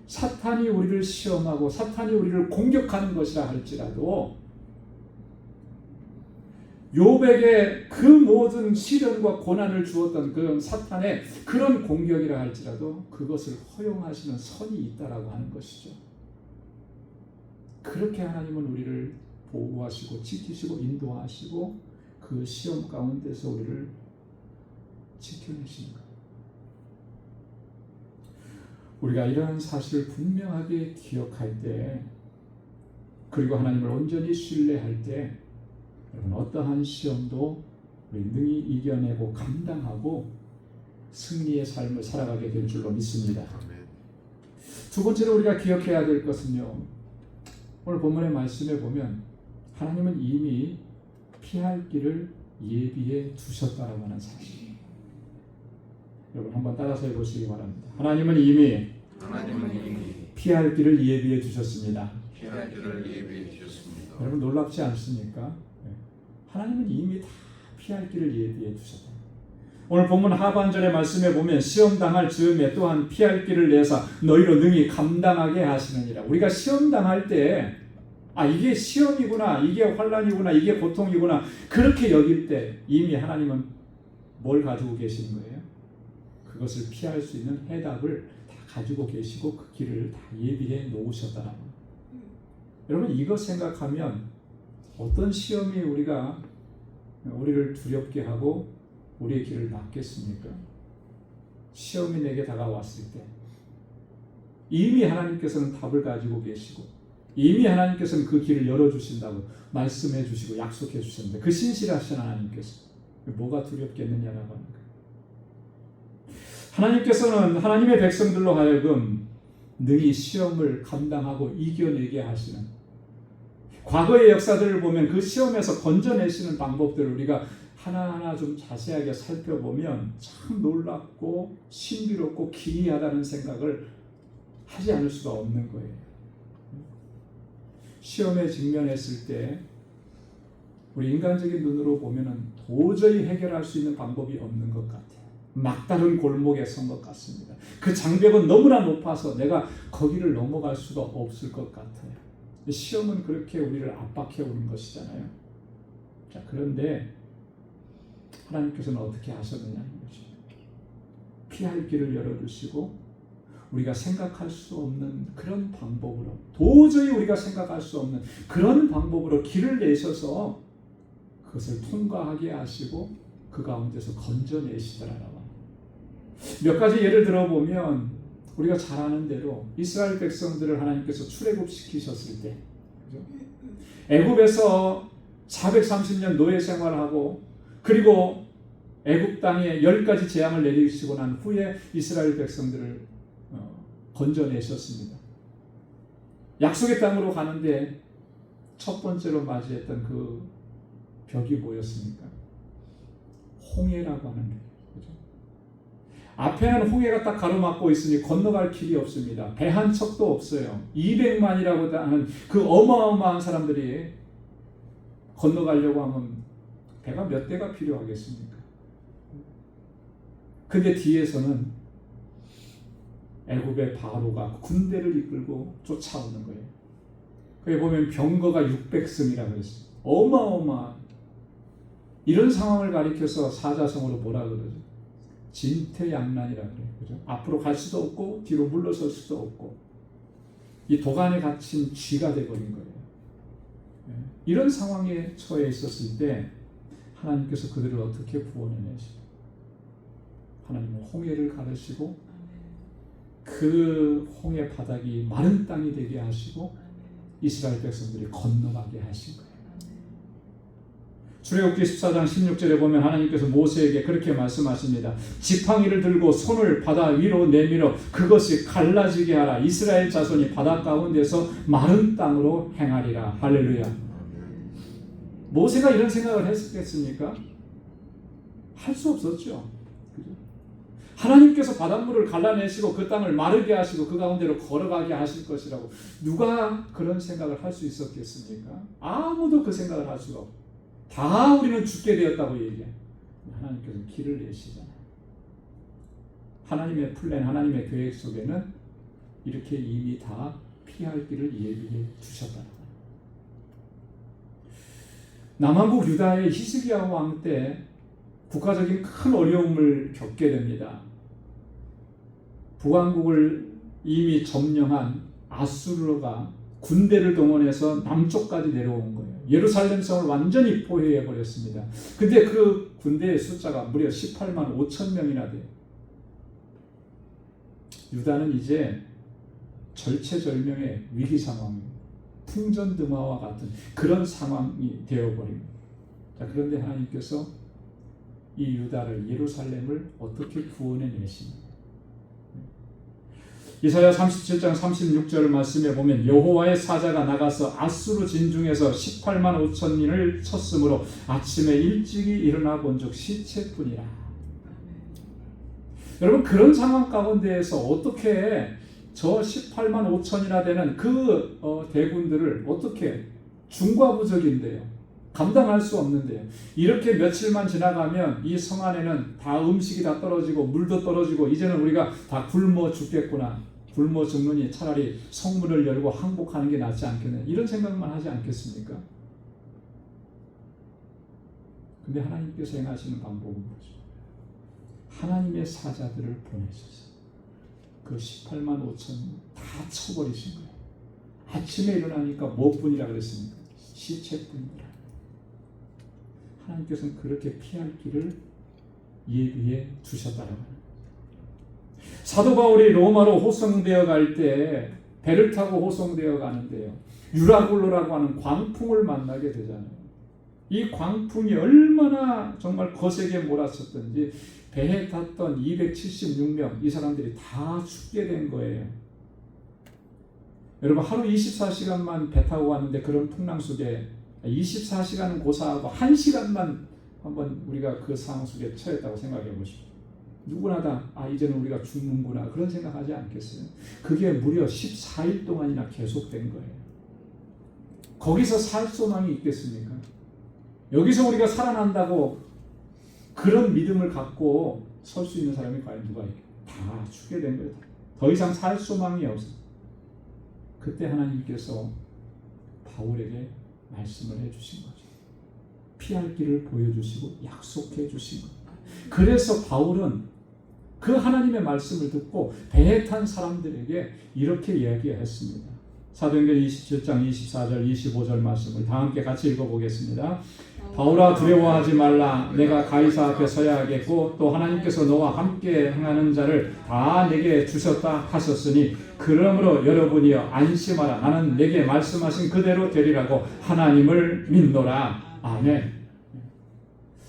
[SPEAKER 1] 사탄이 우리를 시험하고 사탄이 우리를 공격하는 것이라 할지라도 욥에게 그 모든 시련과 고난을 주었던 그 사탄의 그런 공격이라 할지라도 그것을 허용하시는 선이 있다라고 하는 것이죠. 그렇게 하나님은 우리를 보호하시고 지키시고 인도하시고 그 시험 가운데서 우리를 지켜내시는 거예요. 우리가 이러한 사실을 분명하게 기억할 때, 그리고 하나님을 온전히 신뢰할 때, 여러분 어떠한 시험도 우리 능히 이겨내고 감당하고 승리의 삶을 살아가게 될 줄로 믿습니다. 두 번째로 우리가 기억해야 될 것은요, 오늘 본문의 말씀에 보면 하나님은 이미 피할 길을 예비해 두셨다라고 하는 사실이에요. 여러분 한번 따라서 해보시기 바랍니다. 하나님은 이미 피할 길을 예비해 주셨습니다. 여러분 놀랍지 않습니까? 하나님은 이미 다 피할 길을 예비해 두셨다. 오늘 본문 하반절의 말씀에 보면 시험 당할 즈음에 또한 피할 길을 내사 너희로 능히 감당하게 하시느니라. 우리가 시험 당할 때 이게 시험이구나, 이게 환난이구나, 이게 고통이구나 그렇게 여길 때 이미 하나님은 뭘 가지고 계시는 거예요? 그것을 피할 수 있는 해답을 다 가지고 계시고 그 길을 다 예비해 놓으셨다는 거예요. 여러분 이것 생각하면 어떤 시험이 우리를 두렵게 하고 우리의 길을 막겠습니까? 시험이 내게 다가왔을 때 이미 하나님께서는 답을 가지고 계시고 이미 하나님께서는 그 길을 열어주신다고 말씀해 주시고 약속해 주셨는데 그 신실하신 하나님께서 뭐가 두렵겠느냐라고 하는 거예요. 하나님께서는 하나님의 백성들로 하여금 능히 시험을 감당하고 이겨내게 하시는, 과거의 역사들을 보면 그 시험에서 건져내시는 방법들을 우리가 하나하나 좀 자세하게 살펴보면 참 놀랍고 신비롭고 기이하다는 생각을 하지 않을 수가 없는 거예요. 시험에 직면했을 때 우리 인간적인 눈으로 보면은 도저히 해결할 수 있는 방법이 없는 것 같아요. 막다른 골목에 선 것 같습니다. 그 장벽은 너무나 높아서 내가 거기를 넘어갈 수가 없을 것 같아요. 시험은 그렇게 우리를 압박해 오는 것이잖아요. 자, 그런데 하나님께서는 어떻게 하셨느냐는 거죠. 피할 길을 열어주시고 우리가 생각할 수 없는 그런 방법으로, 도저히 우리가 생각할 수 없는 그런 방법으로 길을 내셔서 그것을 통과하게 하시고 그 가운데서 건져내시더라라고. 몇 가지 예를 들어보면 우리가 잘 아는 대로 이스라엘 백성들을 하나님께서 출애굽시키셨을 때, 그죠? 애굽에서 430년 노예 생활하고 그리고 애굽 땅에 10가지 재앙을 내리시고 난 후에 이스라엘 백성들을 건져내셨습니다. 약속의 땅으로 가는데 첫 번째로 맞이했던 그 벽이 뭐였습니까? 홍해라고 하는 게, 그죠? 앞에는 홍해가 딱 가로막고 있으니 건너갈 길이 없습니다. 배 한 척도 없어요. 200만이라고 하는 그 어마어마한 사람들이 건너가려고 하면 배가 몇 대가 필요하겠습니까? 근데 뒤에서는 애굽의 바로가 군대를 이끌고 쫓아오는 거예요. 거기 보면 병거가 600승이라고 했어요. 어마어마한 이런 상황을 가리켜서 사자성어로 뭐라 그러죠? 진퇴양난이라고 그래요. 그죠? 앞으로 갈 수도 없고 뒤로 물러설 수도 없고 이 도간에 갇힌 쥐가 되어버린 거예요. 이런 상황에 처해 있었을 때 하나님께서 그들을 어떻게 구원해내시고 하나님은 홍해를 가르시고 그 홍해 바닥이 마른 땅이 되게 하시고 이스라엘 백성들이 건너가게 하신 거예요. 출애굽기 14장 16절에 보면 하나님께서 모세에게 그렇게 말씀하십니다. 지팡이를 들고 손을 바다 위로 내밀어 그것이 갈라지게 하라. 이스라엘 자손이 바다 가운데서 마른 땅으로 행하리라. 할렐루야. 모세가 이런 생각을 했겠습니까? 할 수 없었죠. 그죠? 하나님께서 바닷물을 갈라내시고 그 땅을 마르게 하시고 그 가운데로 걸어가게 하실 것이라고 누가 그런 생각을 할 수 있었겠습니까? 아무도 그 생각을 할 수가 없고 다 우리는 죽게 되었다고 얘기해요. 하나님께서 길을 내시잖아요. 하나님의 플랜, 하나님의 계획 속에는 이렇게 이미 다 피할 길을 예비해 두셨다는 거예요. 남한국 유다의 히스기야 왕 때 국가적인 큰 어려움을 겪게 됩니다. 북왕국을 이미 점령한 아수르가 군대를 동원해서 남쪽까지 내려온 거예요. 예루살렘 성을 완전히 포위해 버렸습니다. 근데 그 군대의 숫자가 무려 18만 5천 명이나 돼요. 유다는 이제 절체절명의 위기 상황입니다. 풍전등화와 같은 그런 상황이 되어버립니다. 자, 그런데 하나님께서 이 유다를, 예루살렘을 어떻게 구원해 내십니까? 이사야 37장 36절 말씀에 보면 여호와의 사자가 나가서 아수르 진중에서 18만 5천인을 쳤으므로 아침에 일찍이 일어나 본 적 시체뿐이라. 여러분, 그런 상황 가운데에서 어떻게 저 18만 5천이나 되는 그 대군들을 어떻게, 중과부적인데요, 감당할 수 없는데요, 이렇게 며칠만 지나가면 이 성 안에는 다 음식이 다 떨어지고 물도 떨어지고 이제는 우리가 다 굶어 죽겠구나, 굶어 죽느니 차라리 성문을 열고 항복하는 게 낫지 않겠냐, 이런 생각만 하지 않겠습니까? 근데 하나님께서 행하시는 방법은 뭐죠? 하나님의 사자들을 보내셔서 그 18만 5천 다 쳐버리신 거예요. 아침에 일어나니까 뭐뿐이라 그랬습니까? 시체뿐이라. 하나님께서는 그렇게 피할 길을 예비해 두셨다라고 합니다. 사도 바울이 로마로 호송되어 갈 때 배를 타고 호송되어 가는데요, 유라굴로라고 하는 광풍을 만나게 되잖아요. 이 광풍이 얼마나 정말 거세게 몰아쳤던지 배에 탔던 276명, 이 사람들이 다 죽게 된 거예요. 여러분, 하루 24시간만 배 타고 갔는데 그런 풍랑 속에 24시간은 고사하고 1시간만 한번 우리가 그 상황 속에 처했다고 생각해 보십시오. 누구나 다 이제는 우리가 죽는구나, 그런 생각하지 않겠어요? 그게 무려 14일 동안이나 계속된 거예요. 거기서 살 소망이 있겠습니까? 여기서 우리가 살아난다고 그런 믿음을 갖고 설 수 있는 사람이 과연 누가 있겠어요? 다 죽게 된 거예요. 더 이상 살 소망이 없어요. 그때 하나님께서 바울에게 말씀을 해주신 거죠. 피할 길을 보여주시고 약속해 주신 거예요. 그래서 바울은 그 하나님의 말씀을 듣고 배에 탄 사람들에게 이렇게 이야기했습니다. 사도행전 27장 24절 25절 말씀을 다 함께 같이 읽어보겠습니다. 바울아, 두려워하지 말라. 내가 가이사 앞에 서야 하겠고 또 하나님께서 너와 함께 행하는 자를 다 내게 주셨다 하셨으니 그러므로 여러분이여 안심하라. 나는 내게 말씀하신 그대로 되리라고 하나님을 믿노라. 아멘.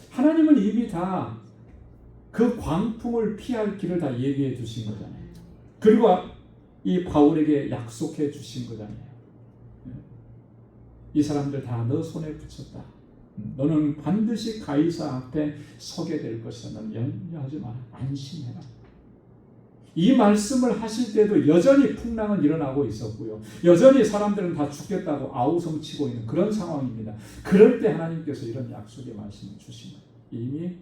[SPEAKER 1] 하나님은 이미 다 그 광풍을 피할 길을 다 얘기해 주신 거잖아요. 그리고 이 바울에게 약속해 주신 거잖아요. 이 사람들 다 너 손에 붙였다. 너는 반드시 가이사 앞에 서게 될 것이다. 너는 염려하지 마라. 안심해라. 이 말씀을 하실 때도 여전히 풍랑은 일어나고 있었고요, 여전히 사람들은 다 죽겠다고 아우성치고 있는 그런 상황입니다. 그럴 때 하나님께서 이런 약속의 말씀을 주신 거예요. 이미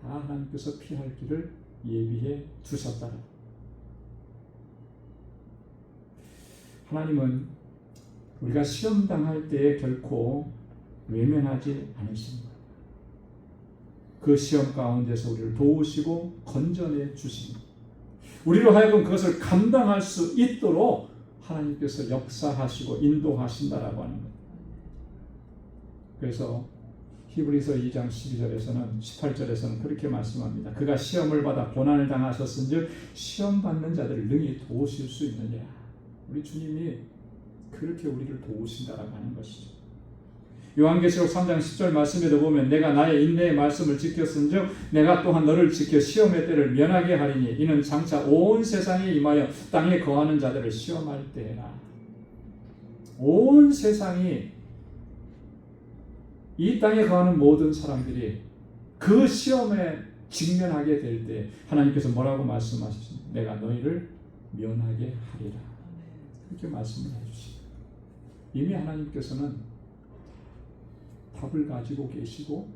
[SPEAKER 1] 다 하나님께서 피할 길을 예비해 두셨다. 하나님은 우리가 시험 당할 때에 결코 외면하지 않으십니다. 그 시험 가운데서 우리를 도우시고 건져내 주십니다. 우리로 하여금 그것을 감당할 수 있도록 하나님께서 역사하시고 인도하신다라고 하는 것. 그래서 히브리서 2장 12절에서는 18절에서는 그렇게 말씀합니다. 그가 시험을 받아 고난을 당하셨은즉 시험 받는 자들을 능히 도우실 수 있느냐. 우리 주님이 그렇게 우리를 도우신다라고 하는 것이죠. 요한계시록 3장 10절 말씀에도 보면 내가 나의 인내의 말씀을 지켰은즉 내가 또한 너를 지켜 시험의 때를 면하게 하리니 이는 장차 온 세상에 임하여 땅에 거하는 자들을 시험할 때라. 온 세상이 이 땅에 거하는 모든 사람들이 그 시험에 직면하게 될 때 하나님께서 뭐라고 말씀하셨습니까? 내가 너희를 면하게 하리라. 그렇게 말씀을 해주시고 이미 하나님께서는 답을 가지고 계시고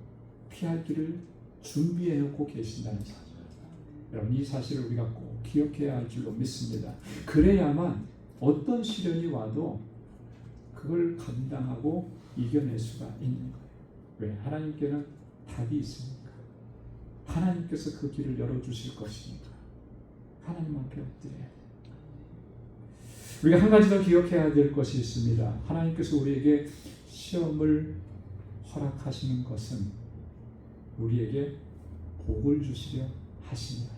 [SPEAKER 1] 피할 길을 준비해 놓고 계신다는 사실. 여러분 이 사실을 우리가 꼭 기억해야 할 줄로 믿습니다. 그래야만 어떤 시련이 와도 그걸 감당하고 이겨낼 수가 있는 거예요. 왜? 하나님께는 답이 있으니까. 하나님께서 그 길을 열어주실 것이니까. 하나님 앞에 엎드려야 돼요. 우리가 한 가지 더 기억해야 될 것이 있습니다. 하나님께서 우리에게 시험을 허락하시는 것은 우리에게 복을 주시려 하십니다.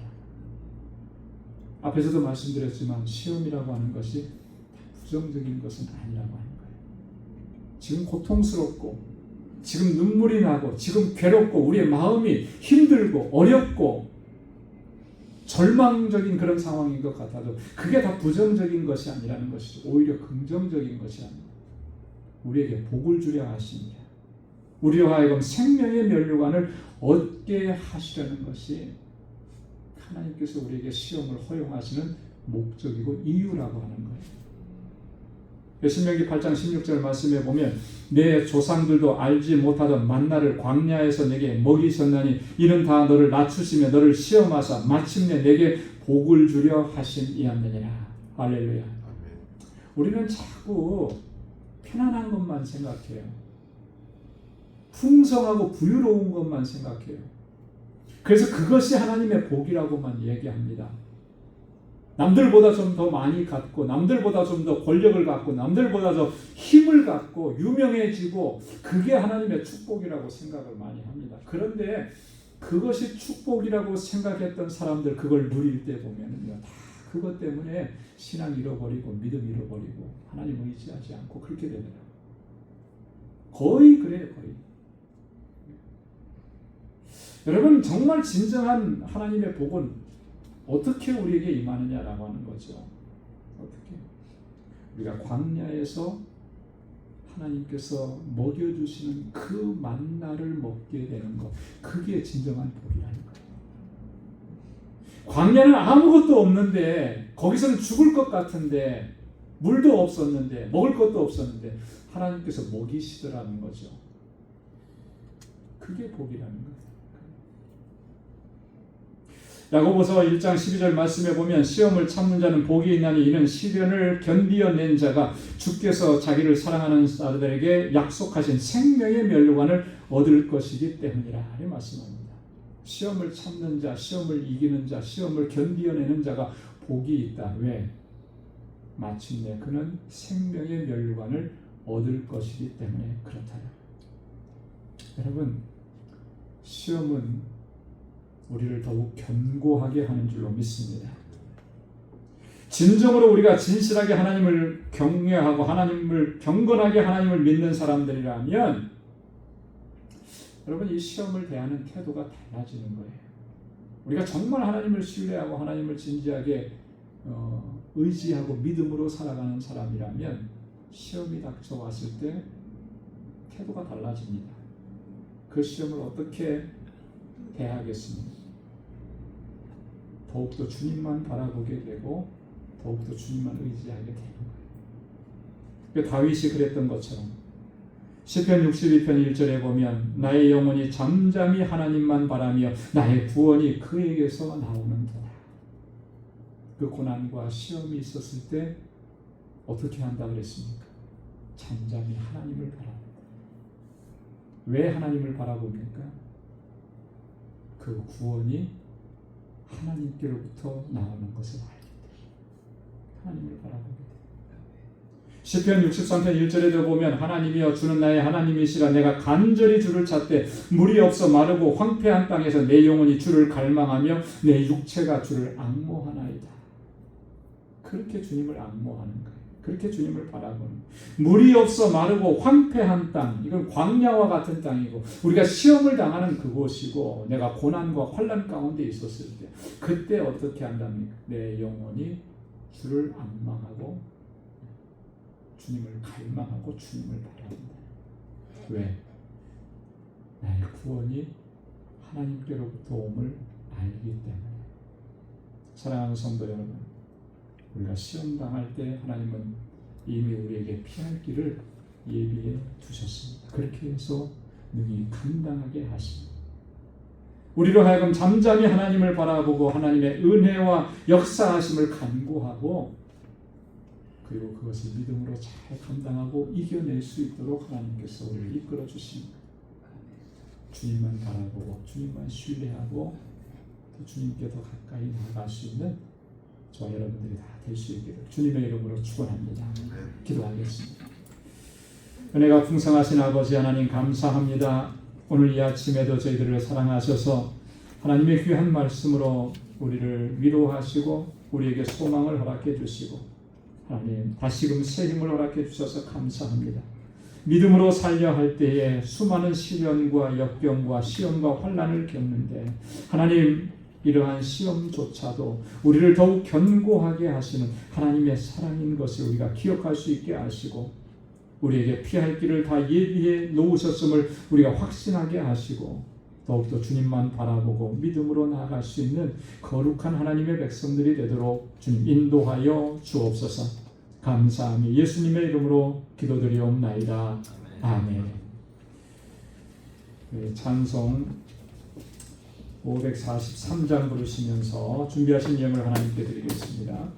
[SPEAKER 1] 앞에서도 말씀드렸지만 시험이라고 하는 것이 부정적인 것은 아니라고 하는 거예요. 지금 고통스럽고 지금 눈물이 나고 지금 괴롭고 우리의 마음이 힘들고 어렵고 절망적인 그런 상황인 것 같아도 그게 다 부정적인 것이 아니라는 것이죠. 오히려 긍정적인 것이 아닙니다. 우리에게 복을 주려 하십니다. 우리로 하여금 생명의 면류관을 얻게 하시려는 것이 하나님께서 우리에게 시험을 허용하시는 목적이고 이유라고 하는 거예요. 신명기 8장 16절 말씀에 보면 내 조상들도 알지 못하던 만나를 광야에서 내게 먹이셨나니 이는 다 너를 낮추시며 너를 시험하사 마침내 내게 복을 주려 하심이었느니라. 할렐루야. 우리는 자꾸 편안한 것만 생각해요. 풍성하고 부유로운 것만 생각해요. 그래서 그것이 하나님의 복이라고만 얘기합니다. 남들보다 좀 더 많이 갖고 남들보다 좀 더 권력을 갖고 남들보다 더 힘을 갖고 유명해지고 그게 하나님의 축복이라고 생각을 많이 합니다. 그런데 그것이 축복이라고 생각했던 사람들 그걸 누릴 때 보면은요, 다 그것 때문에 신앙 잃어버리고 믿음 잃어버리고 하나님 의지하지 않고 그렇게 되더라고요. 거의 그래요. 거의. 여러분 정말 진정한 하나님의 복은 어떻게 우리에게 임하느냐라고 하는 거죠. 어떻게? 우리가 광야에서 하나님께서 먹여주시는 그 만나를 먹게 되는 것, 그게 진정한 복이라는 거예요. 광야는 아무것도 없는데 거기서는 죽을 것 같은데 물도 없었는데 먹을 것도 없었는데 하나님께서 먹이시더라는 거죠. 그게 복이라는 거예요. 야고보서 1장 12절 말씀에 보면 시험을 참는 자는 복이 있나니 이는 시련을 견디어낸 자가 주께서 자기를 사랑하는 자들에게 약속하신 생명의 면류관을 얻을 것이기 때문이라 이 말씀합니다. 시험을 참는 자, 시험을 이기는 자, 시험을 견디어내는 자가 복이 있다. 왜? 마침내 그는 생명의 면류관을 얻을 것이기 때문에 그렇다. 여러분, 시험은 우리를 더욱 견고하게 하는 줄로 믿습니다. 진정으로 우리가 진실하게 하나님을 경외하고 하나님을 경건하게 하나님을 믿는 사람들이라면 여러분 이 시험을 대하는 태도가 달라지는 거예요. 우리가 정말 하나님을 신뢰하고 하나님을 진지하게 의지하고 믿음으로 살아가는 사람이라면 시험이 닥쳐왔을 때 태도가 달라집니다. 그 시험을 어떻게 대하겠습니까? 더욱더 주님만 바라보게 되고 더욱더 주님만 의지하게 되는 거예요. 다윗이 그랬던 것처럼 시편 62편 1절에 보면 나의 영혼이 잠잠히 하나님만 바라며 나의 구원이 그에게서 나오는도다. 그 고난과 시험이 있었을 때 어떻게 한다 그랬습니까? 잠잠히 하나님을 바라봅니다. 왜 하나님을 바라봅니까? 그 구원이 하나님께로부터 나오는 것을 알기 때문에 하나님을 바라보게 됩니다. 시편 63편 1절에도 보면 하나님이여 주는 나의 하나님이시라 내가 간절히 주를 찾되 물이 없어 마르고 황폐한 땅에서 내 영혼이 주를 갈망하며 내 육체가 주를 앙모하나이다. 그렇게 주님을 앙모하는 거예요. 그렇게 주님을 바라보는, 물이 없어 마르고 황폐한 땅, 이건 광야와 같은 땅이고 우리가 시험을 당하는 그곳이고 내가 고난과 환난 가운데 있었을 때 그때 어떻게 한답니까? 내 영혼이 주를 안망하고 주님을 갈망하고 주님을 바라본다. 왜? 나의 구원이 하나님께로부터 옴을 알기 때문에. 사랑하는 성도 여러분, 우리가 시험 당할 때 하나님은 이미 우리에게 피할 길을 예비해 두셨습니다. 그렇게 해서 능히 감당하게 하십니다. 우리로 하여금 잠잠히 하나님을 바라보고 하나님의 은혜와 역사하심을 간구하고 그리고 그것을 믿음으로 잘 감당하고 이겨낼 수 있도록 하나님께서 우리를 이끌어 주십니다. 주님만 바라보고 주님만 신뢰하고 또 주님께 더 가까이 나아갈 수 있는 저와 여러분들이 다 될 수 있기를 주님의 이름으로 축원합니다. 기도하겠습니다. 은혜가 풍성하신 아버지 하나님 감사합니다. 오늘 이 아침에도 저희들을 사랑하셔서 하나님의 귀한 말씀으로 우리를 위로하시고 우리에게 소망을 허락해 주시고 하나님 다시금 새 힘을 허락해 주셔서 감사합니다. 믿음으로 살려 할 때에 수많은 시련과 역경과 시험과 환난을 겪는데 하나님 이러한 시험조차도 우리를 더욱 견고하게 하시는 하나님의 사랑인 것을 우리가 기억할 수 있게 하시고 우리에게 피할 길을 다 예비해 놓으셨음을 우리가 확신하게 하시고 더욱더 주님만 바라보고 믿음으로 나아갈 수 있는 거룩한 하나님의 백성들이 되도록 주님 인도하여 주옵소서. 감사하며 예수님의 이름으로 기도드리옵나이다. 아멘. 찬송 543장 부르시면서 준비하신 예물 하나님께 드리겠습니다.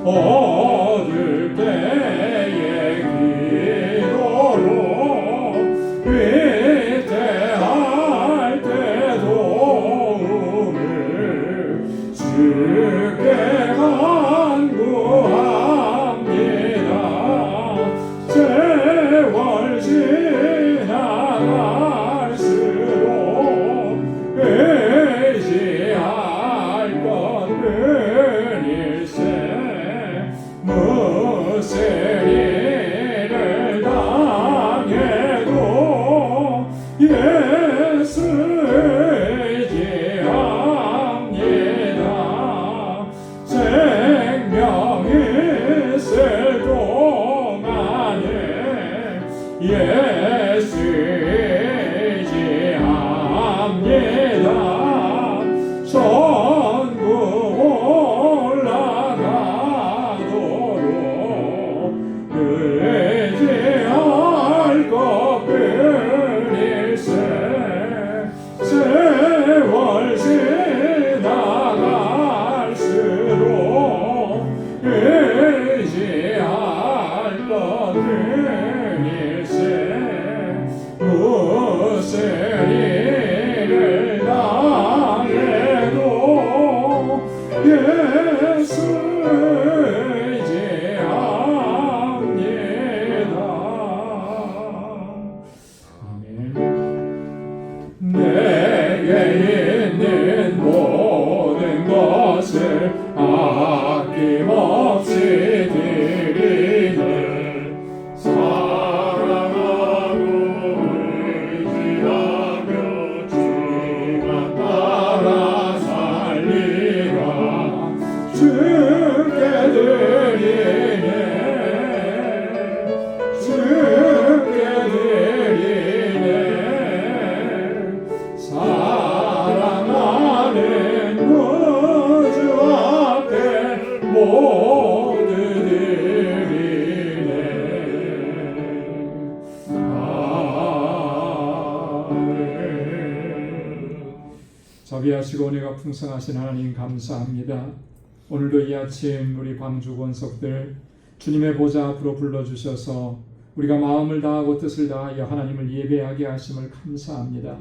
[SPEAKER 1] 얻을 때의 기도로 위태할 때 도움을 주께 간구합니다. 세월 지나갈수록 의지할 것뿐일세 자비하시고 은혜가 풍성하신 하나님 감사합니다. 오늘도 이 아침 우리 방주 권속들 주님의 보좌 앞으로 불러주셔서 우리가 마음을 다하고 뜻을 다하여 하나님을 예배하게 하심을 감사합니다.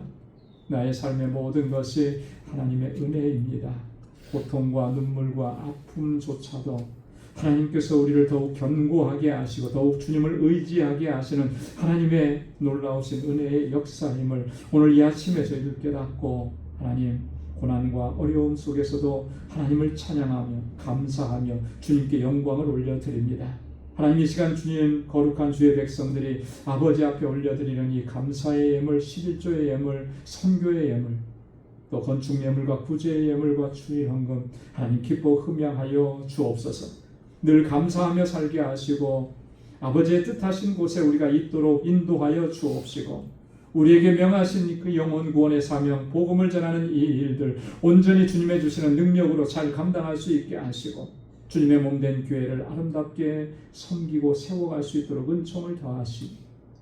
[SPEAKER 1] 나의 삶의 모든 것이 하나님의 은혜입니다. 고통과 눈물과 아픔조차도 하나님께서 우리를 더욱 견고하게 하시고 더욱 주님을 의지하게 하시는 하나님의 놀라우신 은혜의 역사임을 오늘 이 아침에 저희들 깨닫고 하나님 고난과 어려움 속에서도 하나님을 찬양하며 감사하며 주님께 영광을 올려드립니다. 하나님 이 시간 주님 거룩한 주의 백성들이 아버지 앞에 올려드리는 이 감사의 예물, 11조의 예물, 선교의 예물, 또 건축 예물과 구제의 예물과 주의 헌금 하나님 기뻐 흠양하여 주옵소서. 늘 감사하며 살게 하시고 아버지의 뜻하신 곳에 우리가 있도록 인도하여 주옵시고 우리에게 명하신 그 영혼 구원의 사명, 복음을 전하는 이 일들 온전히 주님의 주시는 능력으로 잘 감당할 수 있게 하시고 주님의 몸된 교회를 아름답게 섬기고 세워갈 수 있도록 은총을 더하시고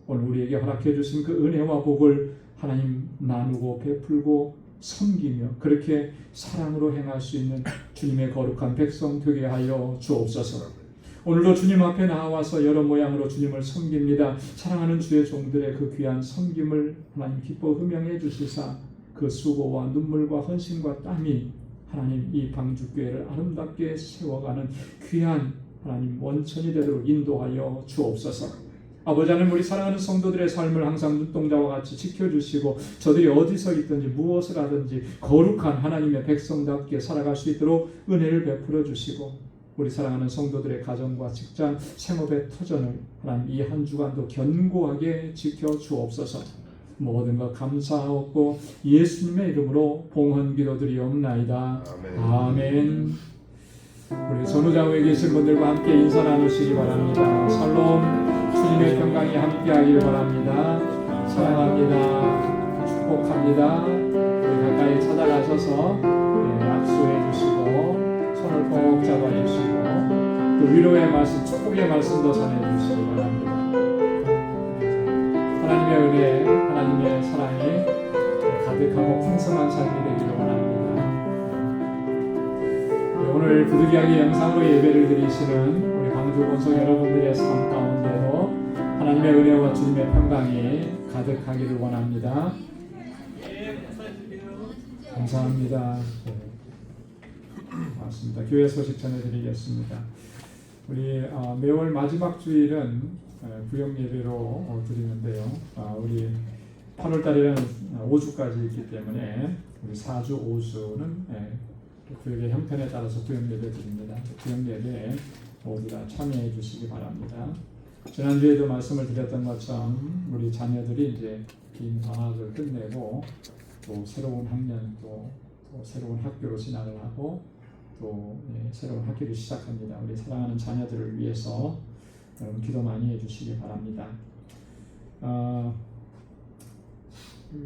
[SPEAKER 1] 오늘 우리에게 허락해 주신 그 은혜와 복을 하나님 나누고 베풀고 섬기며 그렇게 사랑으로 행할 수 있는 주님의 거룩한 백성 되게 하여 주옵소서. 오늘도 주님 앞에 나와서 여러 모양으로 주님을 섬깁니다. 사랑하는 주의 종들의 그 귀한 섬김을 하나님 기뻐 흠양해 주시사 그 수고와 눈물과 헌신과 땀이 하나님 이 방주교회를 아름답게 세워가는 귀한 하나님 원천이 되도록 인도하여 주옵소서. 아버지 하나님 우리 사랑하는 성도들의 삶을 항상 눈동자와 같이 지켜주시고 저들이 어디서 있든지 무엇을 하든지 거룩한 하나님의 백성답게 살아갈 수 있도록 은혜를 베풀어 주시고 우리 사랑하는 성도들의 가정과 직장, 생업의 터전을 하나님 이 한 주간도 견고하게 지켜주옵소서. 모든 것 감사하옵고 예수님의 이름으로 봉헌 기도드리옵나이다. 아멘. 우리 전우좌우에 계신 분들과 함께 인사 나누시기 바랍니다. 샬롬. 주님의 평강이 함께하기를 바랍니다. 사랑합니다. 축복합니다. 우리 가까이 찾아가셔서 악수해 주시고 손을 꼭 잡아주시고 또 위로의 말씀, 축복의 말씀도 전해주시기 바랍니다. 하나님의 은혜, 하나님의 사랑이 가득하고 풍성한 삶이 되기를 원합니다. 오늘 부득이하게 영상으로 예배를 드리시는 우리 방주 본석 여러분들의 삶 가운데도 하나님의 은혜와 주님의 평강이 가득하기를 원합니다. 감사합니다. 맞습니다. 교회 소식 전해드리겠습니다. 우리 매월 마지막 주일은 구역 예배로 드리는데요. 우리 8월 달에는 5주까지 있기 때문에 우리 4주, 5주는 구역의 형편에 따라서 구역 예배 드립니다. 구역 예배에 모두 다 참여해 주시기 바랍니다. 지난주에도 말씀을 드렸던 것처럼 우리 자녀들이 이제 긴 방학을 끝내고 또 새로운 학년 또 새로운 학교로 진학을 하고 또 새로운 학기를 시작합니다. 우리 사랑하는 자녀들을 위해서 여러분 기도 많이 해주시기 바랍니다.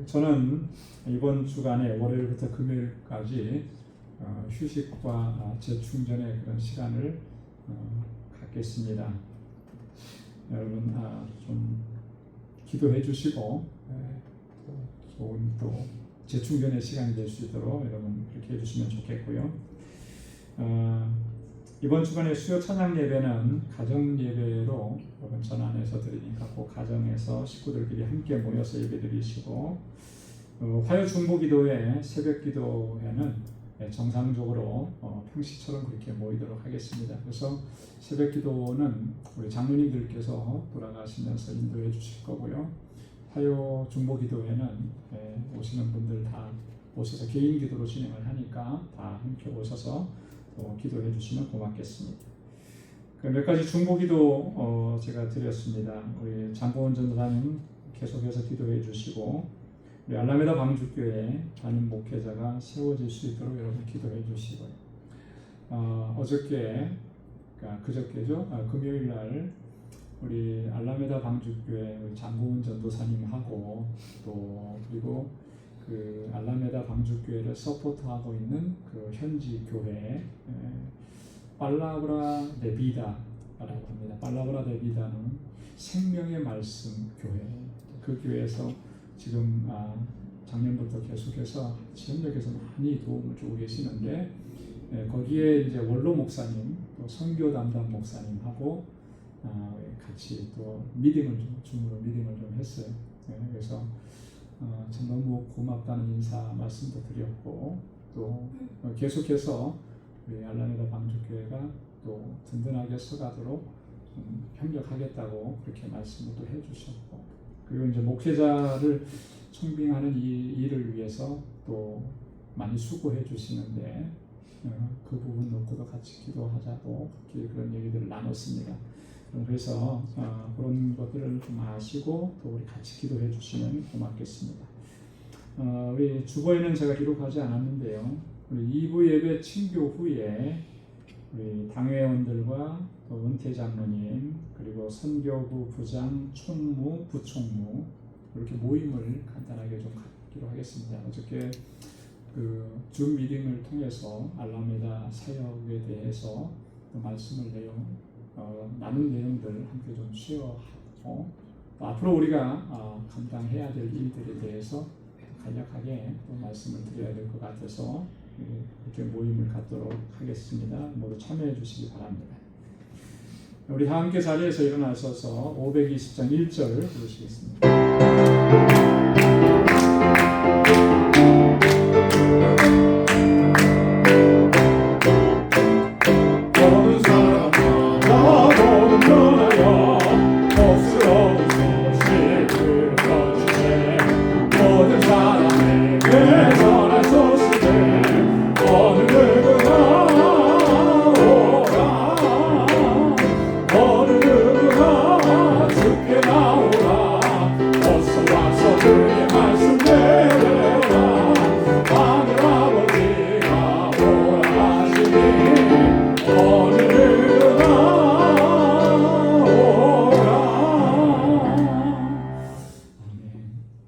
[SPEAKER 1] 저는 이번 주간에 월요일부터 금요일까지 휴식과 재충전의 그런 시간을 갖겠습니다. 여러분 좀 기도해 주시고 좋은 또 재충전의 시간이 될 수 있도록 여러분 그렇게 해주시면 좋겠고요. 이번 주간에 수요 찬양 예배는 가정 예배로 여러분 전환해서 드리니까 그 가정에서 식구들끼리 함께 모여서 예배 드리시고 화요 중보기도회 새벽 기도회는 정상적으로 평시처럼 그렇게 모이도록 하겠습니다. 그래서 새벽 기도는 우리 장로님들께서 돌아가시면서 인도해 주실 거고요. 화요 중보기도회는 오시는 분들 다 오셔서 개인 기도로 진행을 하니까 다 함께 오셔서 기도해 주시면 고맙겠습니다. 몇 가지 중보기도 제가 드렸습니다. 우리 장고원 전도사님 계속해서 기도해 주시고 우리 알라메다 방주교회 담임 목회자가 세워질 수 있도록 여러분 기도해 주시고요. 그저께죠. 금요일 날 우리 알라메다 방주교회 우리 장고은 전도사님하고 또 그리고 그 알라메다 방주교회를 서포트하고 있는 그 현지 교회 팔라브라 데 비다라고 합니다. 팔라브라 데 비다는 생명의 말씀 교회. 그 교회에서 지금 작년부터 계속해서 지역역에서 많이 도움을 주고 계시는데 거기에 이제 원로 목사님 또 선교 담당 목사님하고 같이 또 줌으로 미팅을 좀 했어요. 그래서 참 너무 고맙다는 인사 말씀도 드렸고 또 계속해서 우리 알라네다 방주교회가 또 든든하게 서가도록 협력하겠다고 그렇게 말씀을 또 해주셨고, 그리고 이제 목회자를 청빙하는 이 일을 위해서 또 많이 수고해 주시는데 그 부분 놓고도 같이 기도하자고 그런 얘기들을 나눴습니다. 그래서 그런 것들을 좀 아시고 또 우리 같이 기도해 주시면 고맙겠습니다. 우리 주보에는 제가 기록하지 않았는데요. 우리 2부 예배 친교 후에 우리 당회원들과 또 은퇴 장로님 그리고 선교부 부장, 총무, 부총무 이렇게 모임을 간단하게 좀 갖기로 하겠습니다. 어저께 그 줌 미팅을 통해서 알라메다 사역에 대해서 또 말씀을 나눈 내용들 함께 좀 쉐어하고 또 앞으로 우리가 감당해야 될 일들에 대해서 간략하게 또 말씀을 드려야 될 것 같아서 이렇게 모임을 갖도록 하겠습니다. 모두 참여해 주시기 바랍니다. 우리 다 함께 자리에서 일어나셔서 520장 1절 부르시겠습니다.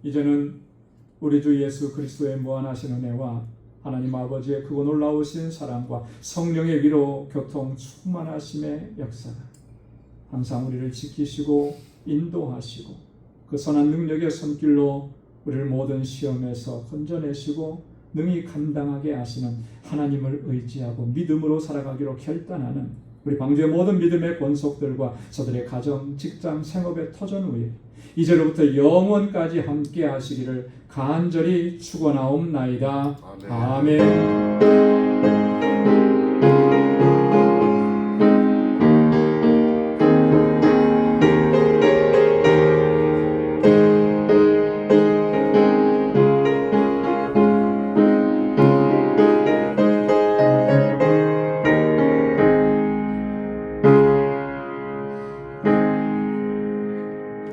[SPEAKER 1] 이제는 우리 주 예수 그리스도의 무한하신 은혜와 하나님 아버지의 크고 놀라우신 사랑과 성령의 위로 교통 충만하심의 역사가 항상 우리를 지키시고 인도하시고 그 선한 능력의 손길로 우리를 모든 시험에서 건져내시고 능히 감당하게 하시는 하나님을 의지하고 믿음으로 살아가기로 결단하는 우리 방주의 모든 믿음의 권속들과 저들의 가정, 직장, 생업의 터전 위에 이제로부터 영원까지 함께 하시기를 간절히 축원하옵나이다. 아멘.